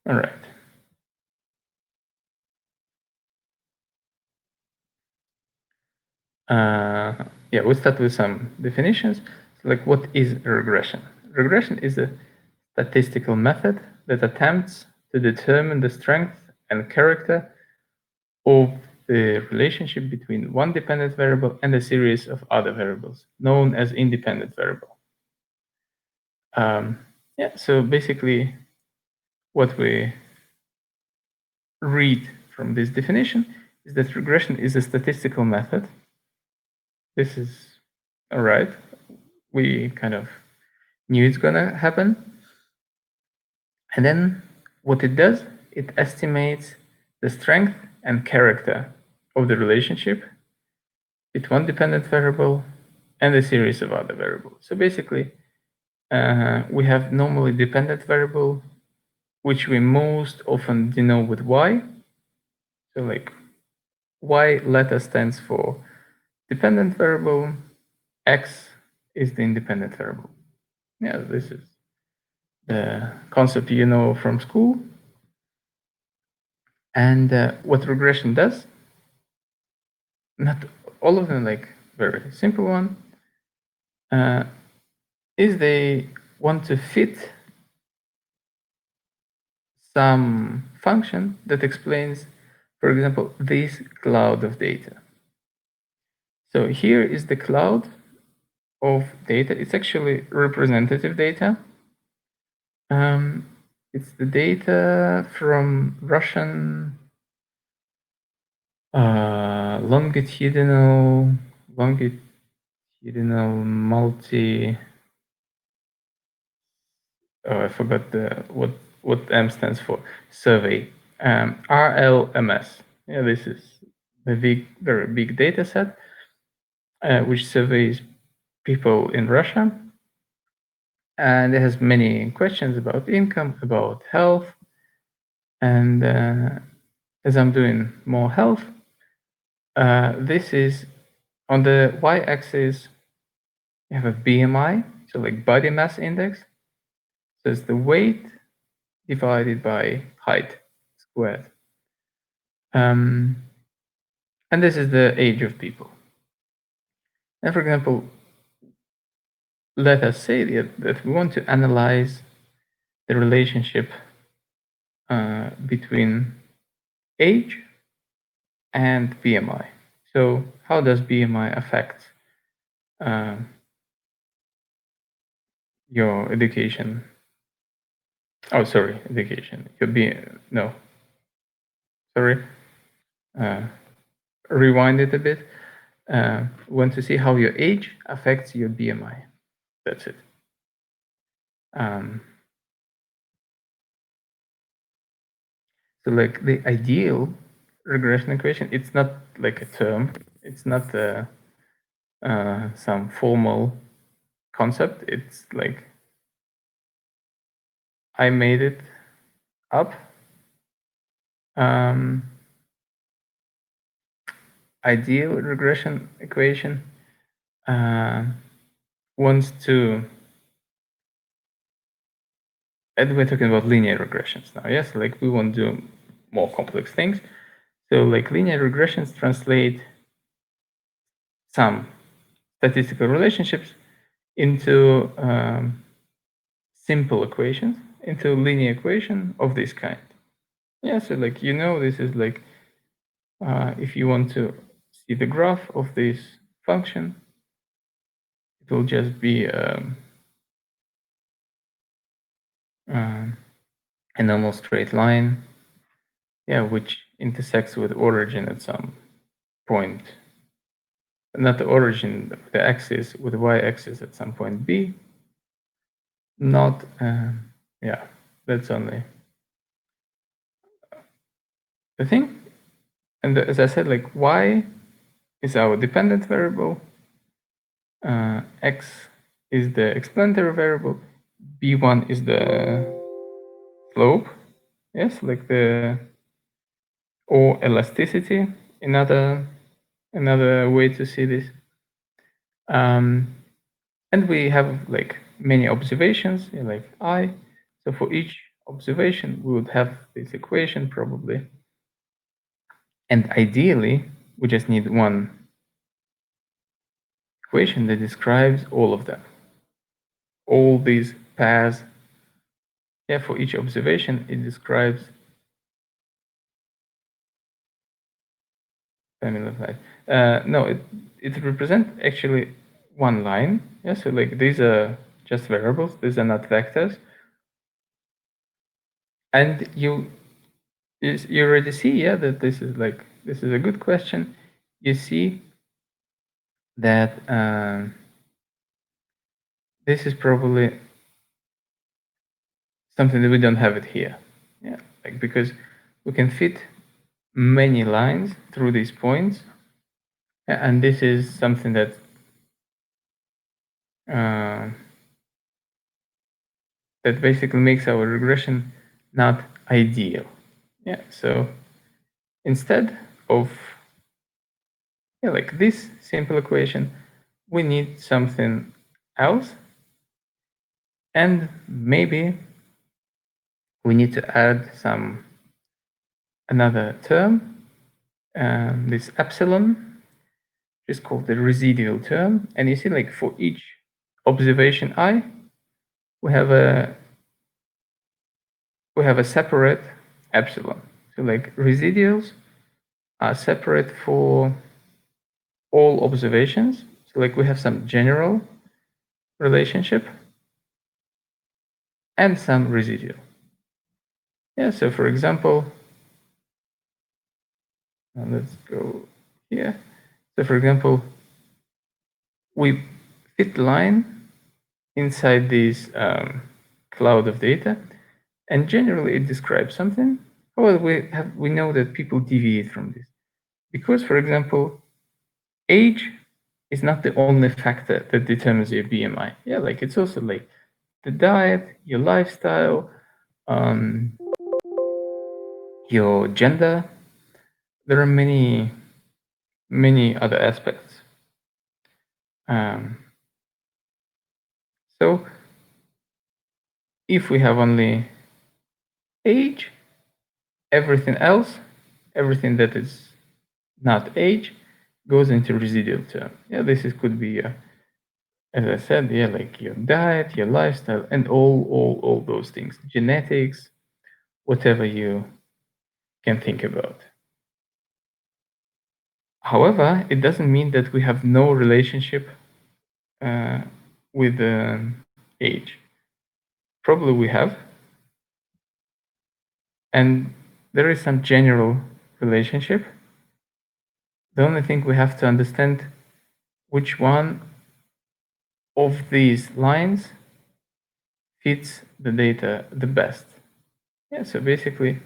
All right. Yeah, we'll start with some definitions. So like, what is regression? Regression is a statistical method that attempts to determine the strength and character of the relationship between one dependent variable and a series of other variables, known as independent variable. Yeah, so basically what we read from this definition is that regression is a statistical method. This is all right. We kind of knew it's gonna happen. And then what it does, it estimates the strength and character of the relationship with one dependent variable and a series of other variables. So basically, we have normally dependent variable, which we most often denote with y. So like y letter stands for dependent variable, x is the independent variable. Yeah, this is the concept you know from school. And what regression does, not all of them, like very simple one, is they want to fit some function that explains, for example, this cloud of data. So here is the cloud of data. It's actually representative data. It's the data from Russian longitudinal multi. Oh, I forgot what M stands for. Survey. RLMS. Yeah, this is the very big data set which surveys people in Russia. And it has many questions about income, about health. And as I'm doing more health, this is on the y-axis, you have a BMI, so like body mass index. So it's the weight divided by height squared. And this is the age of people. And for example, let us say that we want to analyze the relationship between age and BMI. So how does BMI affect your education? Oh, sorry, education. No. Sorry. Rewind it a bit. Want to see how your age affects your BMI. That's it. So like the ideal regression equation, it's not like a term. It's not some formal concept. It's like I made it up. Ideal regression equation wants to, and we're talking about linear regressions now, yes? Like we want to do more complex things. So like linear regressions translate some statistical relationships into simple equations, into linear equation of this kind. Yeah, so like, this is like, if you want to see the graph of this function, it will just be a normal straight line, yeah, which intersects with origin at some point. Not the origin, the axis, with the y-axis at some point b. Not, yeah, that's only the thing. And as I said, like y is our dependent variable, x is the explanatory variable, b1 is the slope, yes, like or elasticity, another way to see this. And we have like many observations, like I. So for each observation, we would have this equation probably. And ideally, we just need one equation that describes all of them. All these paths. Yeah, for each observation, it describes family of light. No, it represents actually one line. Yeah, so like these are just variables, these are not vectors. And you already see, yeah, that this is a good question. You see that this is probably something that we don't have it here. Yeah, like because we can fit many lines through these points, and this is something that that basically makes our regression not ideal. Yeah, so instead of like this simple equation, we need something else, and maybe we need to add another term, this epsilon is called the residual term. And you see, like for each observation I, we have a separate epsilon. So like residuals are separate for all observations. So like we have some general relationship and some residual. Yeah, so for example, let's go here. So for example, we fit line inside this cloud of data, and generally it describes something. However, we know that people deviate from this because, for example, age is not the only factor that determines your BMI. Yeah, like it's also like the diet, your lifestyle, your gender. There are many other aspects. So if we have only age, everything else, everything that is not age, goes into residual term. Yeah, this could be, as I said, yeah, like your diet, your lifestyle, and all those things, genetics, whatever you can think about. However, it doesn't mean that we have no relationship with age. Probably we have, and there is some general relationship. The only thing we have to understand which one of these lines fits the data the best. Yeah, so basically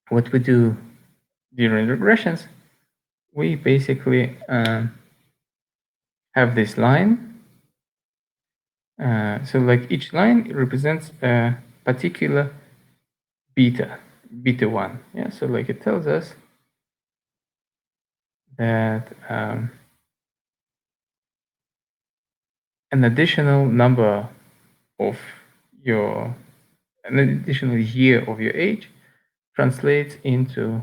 what we do during regressions, we basically have this line So like each line represents a particular beta 1. Yeah, so like it tells us that an additional number of an additional year of your age translates into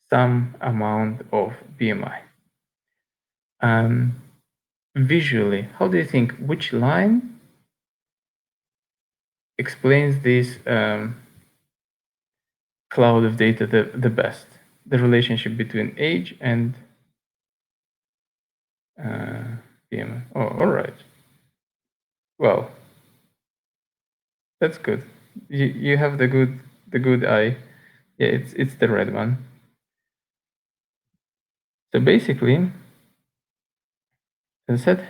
some amount of BMI. Visually, how do you think, which line explains this cloud of data the best? The relationship between age and BMI. Oh, all right. Well, that's good. You have the good eye. Yeah, it's the red one. So basically, as I said,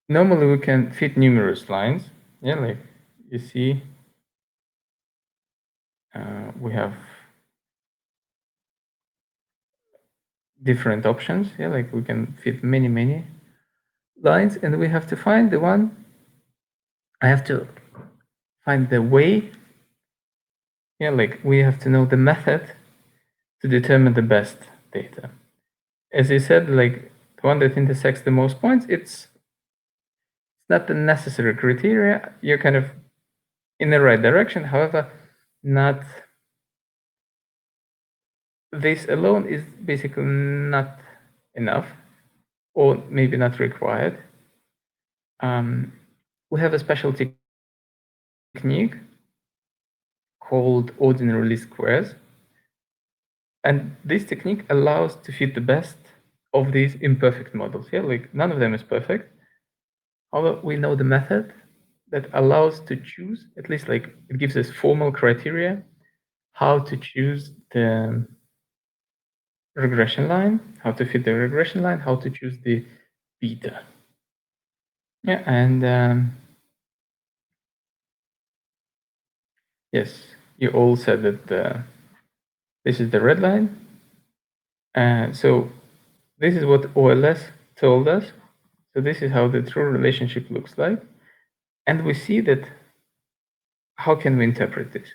normally we can fit numerous lines. Yeah, like you see, we have different options. Yeah, like we can fit many lines, and we have to find the one. I have to find the way. Yeah, like we have to know the method to determine the best data. As you said, like the one that intersects the most points, it's not the necessary criteria. You're kind of in the right direction. However, not this alone is basically not enough, or maybe not required. We have a special technique called ordinary least squares, and this technique allows to fit the best of these imperfect models. Yeah, like none of them is perfect. However, we know the method that allows to choose, at least like it gives us formal criteria, how to choose the regression line, how to fit the regression line, how to choose the beta. Yeah, and yes, you all said that this is the red line. So this is what OLS told us. So this is how the true relationship looks like. And we see that, how can we interpret this?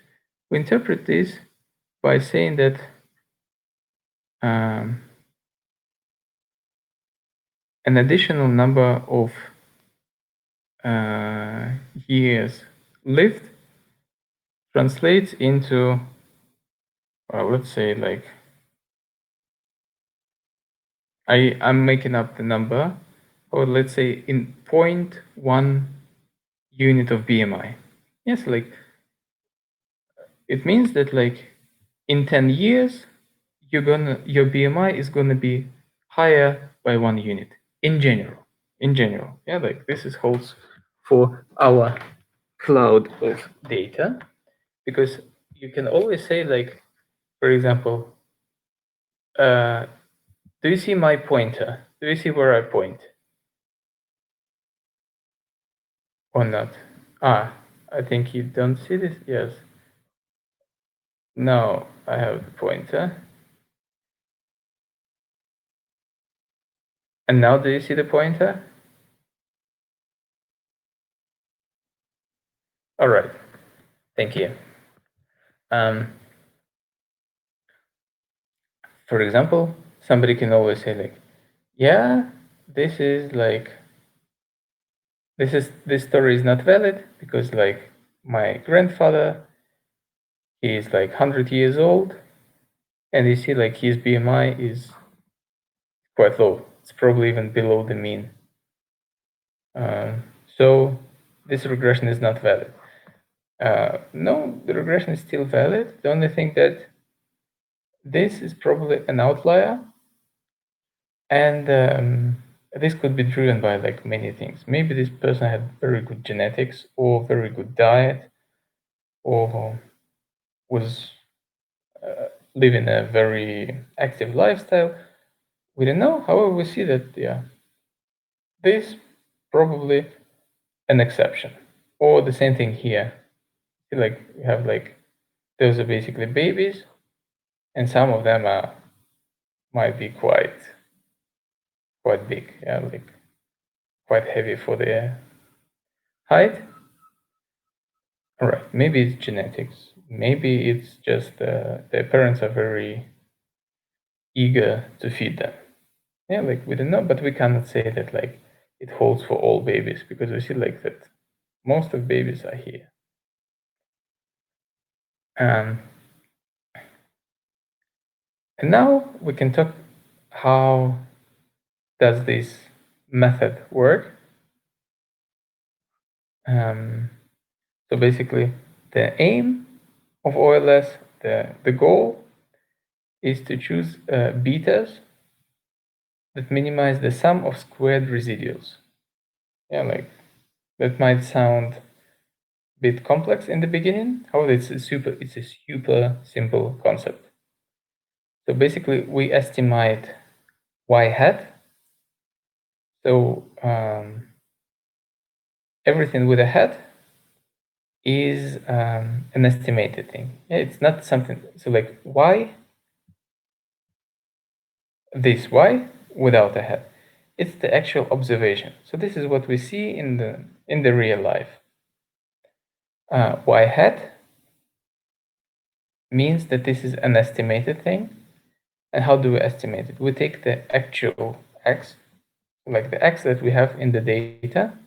We interpret this by saying that an additional number of years lived translates into, let's say like, I'm making up the number, or let's say in 0.1 unit of BMI. Yes, like it means that like in 10 years, your BMI is gonna be higher by 1 unit in general. Yeah, like this is holds for our cloud of data, because you can always say like, for example, do you see my pointer? Do you see where I point? Or not? I think you don't see this. Yes. No, I have the pointer. And now do you see the pointer? All right. Thank you. For example, somebody can always say like, yeah, this story is not valid because like my grandfather, he is like 100 years old, and you see like his BMI is quite low. It's probably even below the mean. So this regression is not valid. No, the regression is still valid. The only thing that this is probably an outlier, and this could be driven by like many things. Maybe this person had very good genetics, or very good diet, or was living a very active lifestyle. We don't know. However, we see that this probably an exception. Or the same thing here. Like you have like, those are basically babies, and some of them might be quite quite big, yeah, like quite heavy for the height. All right, maybe it's genetics. Maybe it's just their parents are very eager to feed them. Yeah, like we don't know, but we cannot say that like it holds for all babies, because we see like that most of babies are here. And now we can talk how does this method work. So basically, the aim of OLS, the goal is to choose betas that minimize the sum of squared residuals. Yeah, like that might sound a bit complex in the beginning. However, it's a super simple concept. So basically, we estimate y hat. So everything with a hat is an estimated thing. Yeah, it's not something. So like y, this y without a hat, it's the actual observation. So this is what we see in the real life. Y hat means that this is an estimated thing. And how do we estimate it? We take the actual x, like the x that we have in the data,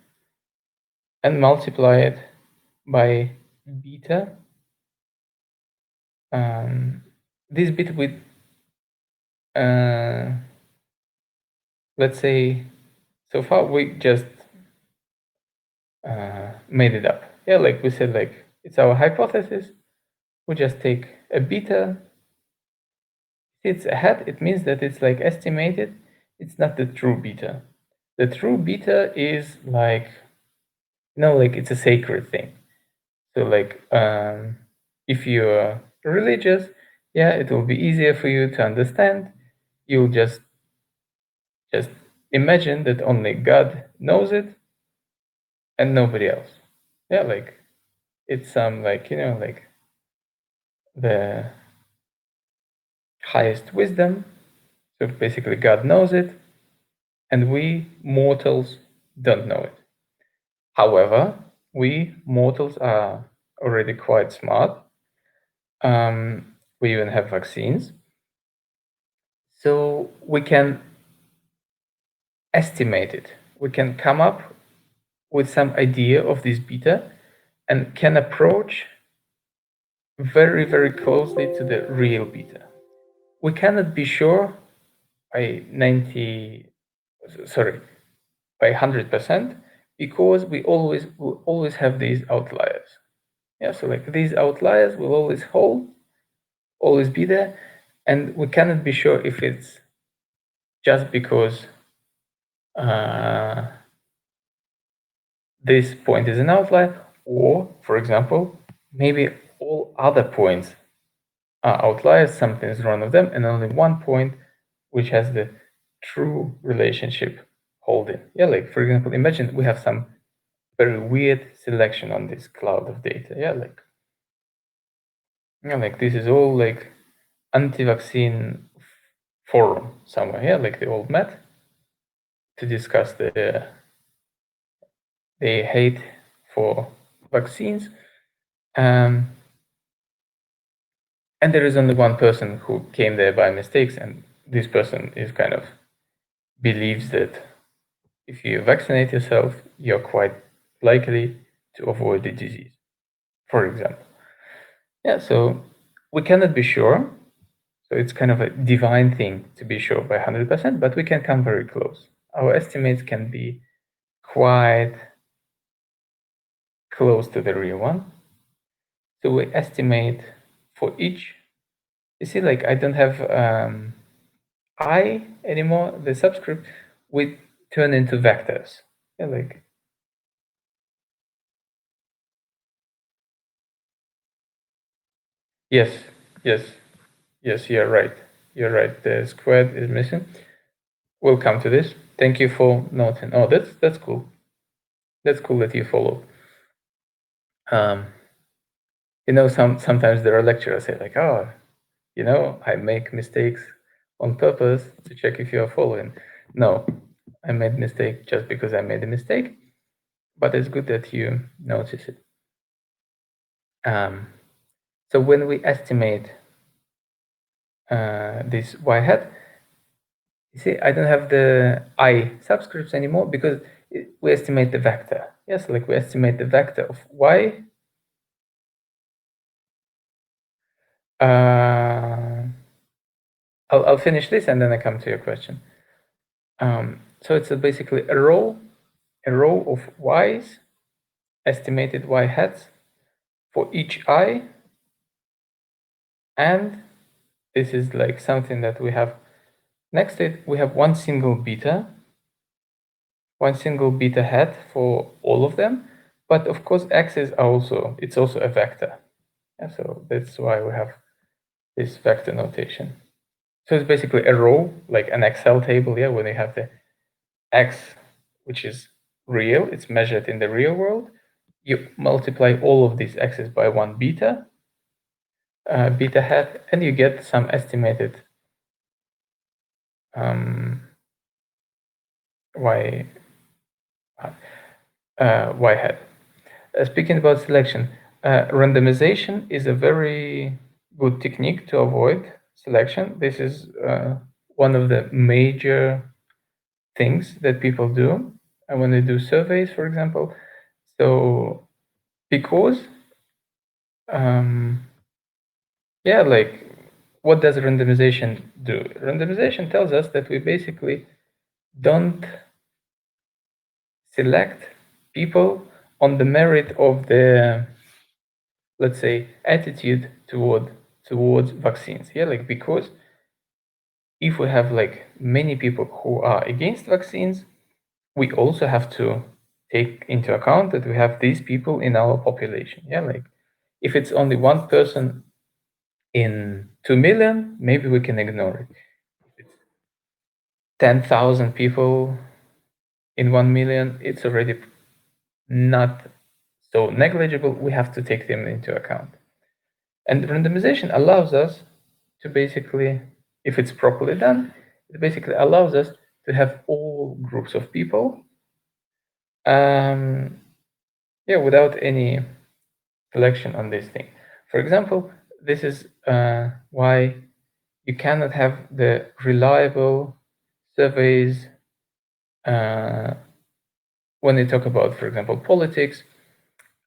and multiply it by beta. This bit with, let's say, so far we just made it up. Yeah, like we said, like it's our hypothesis. We just take a beta. It's a hat, it means that it's like estimated. It's not the true beta. The true beta is like, like it's a sacred thing. So like if you're religious, yeah, it will be easier for you to understand. You'll just imagine that only God knows it and nobody else. Yeah, like it's some like like the highest wisdom. So basically God knows it and we mortals don't know it. However, we mortals are already quite smart. We even have vaccines. So we can estimate it. We can come up with some idea of this beta and can approach very, very closely to the real beta. We cannot be sure by 100%, because we will always have these outliers. Yeah, so like these outliers will always be there, and we cannot be sure if it's just because this point is an outlier, or, for example, maybe all other points are outliers, something is wrong with them, and only one point which has the true relationship holding. Yeah, like for example, imagine we have some very weird selection on this cloud of data. Yeah, like this is all like anti-vaccine forum somewhere. Yeah, like they all met to discuss the hate for vaccines. And there is only one person who came there by mistakes, and this person is kind of believes that if you vaccinate yourself, you're quite likely to avoid the disease, for example. Yeah, so we cannot be sure. So it's kind of a divine thing to be sure by 100%, but we can come very close. Our estimates can be quite close to the real one. So we estimate for each. You see, like I don't have I anymore. The subscript we turn into vectors. Yeah, like yes, you're right. You're right. The squared is missing. We'll come to this. Thank you for noting. Oh, that's cool. That's cool that you follow. Sometimes there are lecturers say like, oh, I make mistakes on purpose to check if you are following. No, I made mistake just because I made a mistake, but it's good that you notice it. So when we estimate this y hat, you see, I don't have the I subscripts anymore because we estimate the vector. Yes, like we estimate the vector of y. I'll finish this and then I come to your question. So it's basically a row of y's, estimated y hats for each I, and this is like something that we have next to it. We have one single beta hat for all of them, but of course x's are also, it's also a vector. Yeah, so that's why we have this vector notation. So it's basically a row, like an Excel table, yeah, where they have the x, which is real, it's measured in the real world. You multiply all of these x's by one beta hat, and you get some estimated y hat. Speaking about selection, randomization is a very good technique to avoid selection. This is one of the major things that people do when they do surveys, for example. So because yeah, like what does randomization do? Randomization tells us that we basically don't select people on the merit of the, let's say, attitude towards vaccines. Yeah, like because if we have like many people who are against vaccines, we also have to take into account that we have these people in our population. Yeah, like if it's only one person in 2 million, maybe we can ignore it. If it's 10,000 people in 1 million, it's already not so negligible. We have to take them into account. And randomization allows us to basically, if it's properly done, it basically allows us to have all groups of people, yeah, without any selection on this thing. For example, this is why you cannot have the reliable surveys when they talk about, for example, politics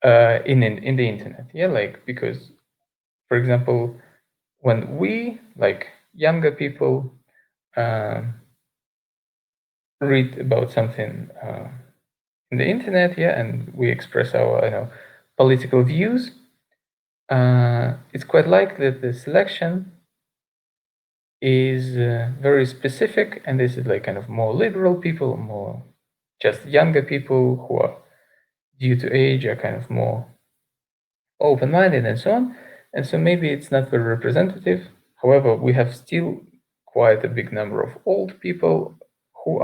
in the internet. Yeah, like because, for example, when we, like younger people, read about something in the internet, yeah, and we express our political views, it's quite likely that the selection is very specific, and this is like kind of more liberal people, more just younger people who are, due to age, are kind of more open-minded and so on. And so maybe it's not very representative. However, we have still quite a big number of old people who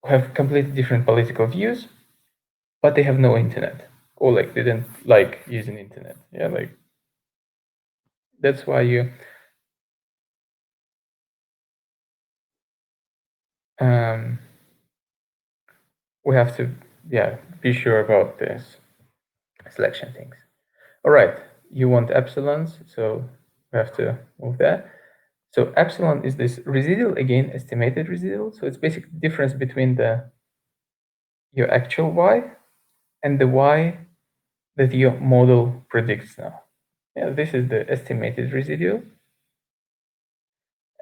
have completely different political views, but they have no internet, or like they didn't like using internet. Yeah, like that's why you we have to, yeah, be sure about this selection things. All right, you want epsilons, so we have to move that. So epsilon is this residual, again, estimated residual. So it's basically the difference between your actual y and the y that your model predicts now. Yeah, this is the estimated residual.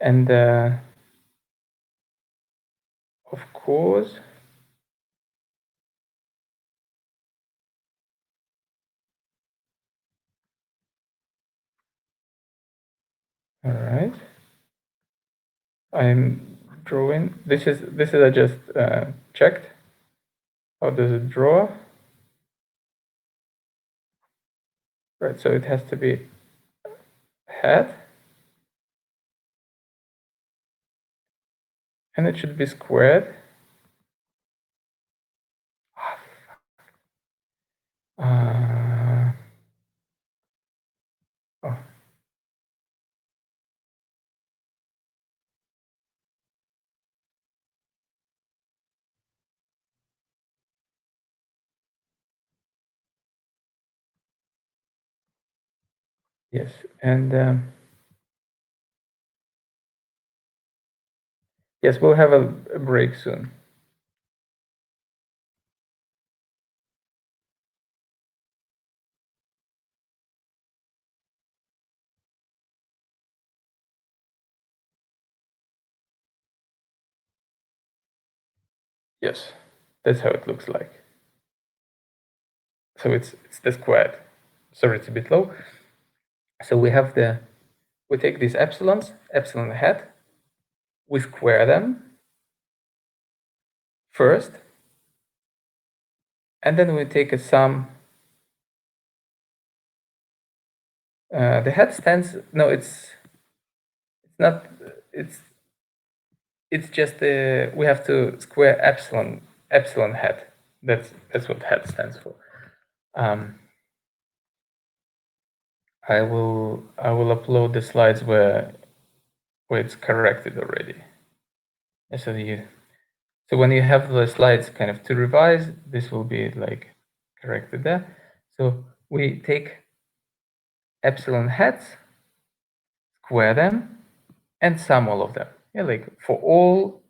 And of course, all right, I'm drawing. This is I just checked. How does it draw? Right, so it has to be hat, and it should be squared. Oh, Yes, and yes, we'll have a break soon. Yes, that's how it looks like. So it's the squared. Sorry, it's a bit low. So we take these epsilons, epsilon hat, we square them first, and then we take a sum. The hat stands, no, it's not, it's just, we have to square epsilon hat. That's what hat stands for. I will upload the slides where it's corrected already. So when you have the slides kind of to revise, this will be like corrected there. So we take epsilon hats, square them, and sum all of them. Yeah, like for all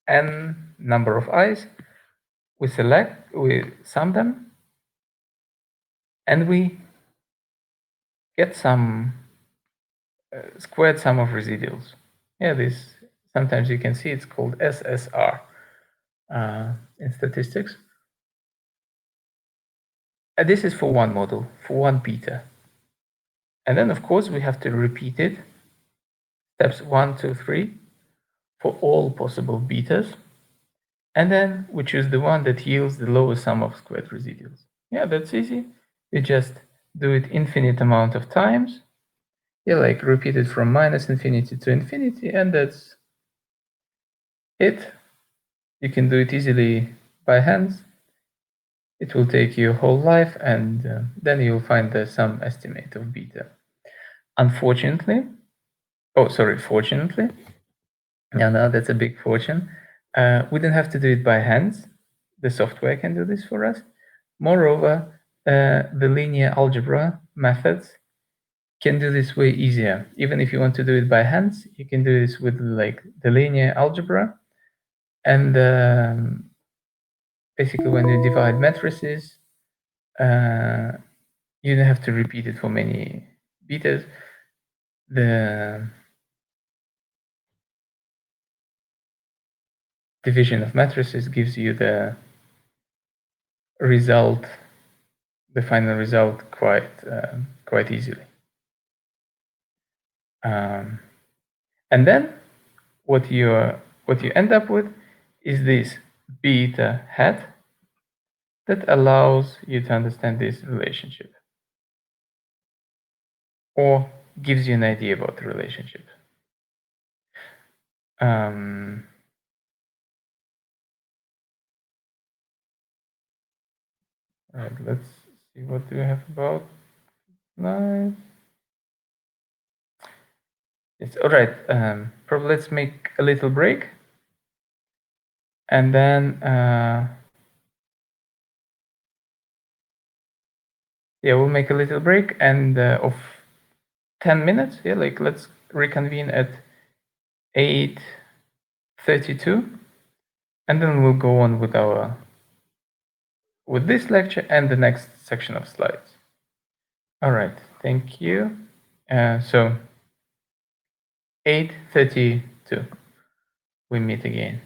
n number of i's, we sum them, and we get some squared sum of residuals. Yeah, this sometimes you can see it's called SSR in statistics. And this is for one model, for one beta. And then, of course, we have to repeat it, steps 1, 2, 3, for all possible betas. And then we choose the one that yields the lowest sum of squared residuals. Yeah, that's easy. You just do it infinite amount of times. Yeah, like repeat it from minus infinity to infinity, and that's it. You can do it easily by hands. It will take you a whole life, and then you'll find the sum estimate of beta. Unfortunately, fortunately, no, that's a big fortune. We don't have to do it by hands. The software can do this for us. Moreover, the linear algebra methods can do this way easier. Even if you want to do it by hands, you can do this with like the linear algebra. And basically, when you divide matrices, you don't have to repeat it for many betas. The division of matrices gives you the result, the final result, quite easily. And then what you end up with is this beta hat that allows you to understand this relationship, or gives you an idea about the relationship. Right, let's see what do we have about slides. It's all right. Probably let's make a little break, and then yeah, we'll make a little break and of 10 minutes. Yeah, like let's reconvene at 8:32, and then we'll go on with this lecture and the next section of slides. All right, thank you. So 8:32, we meet again.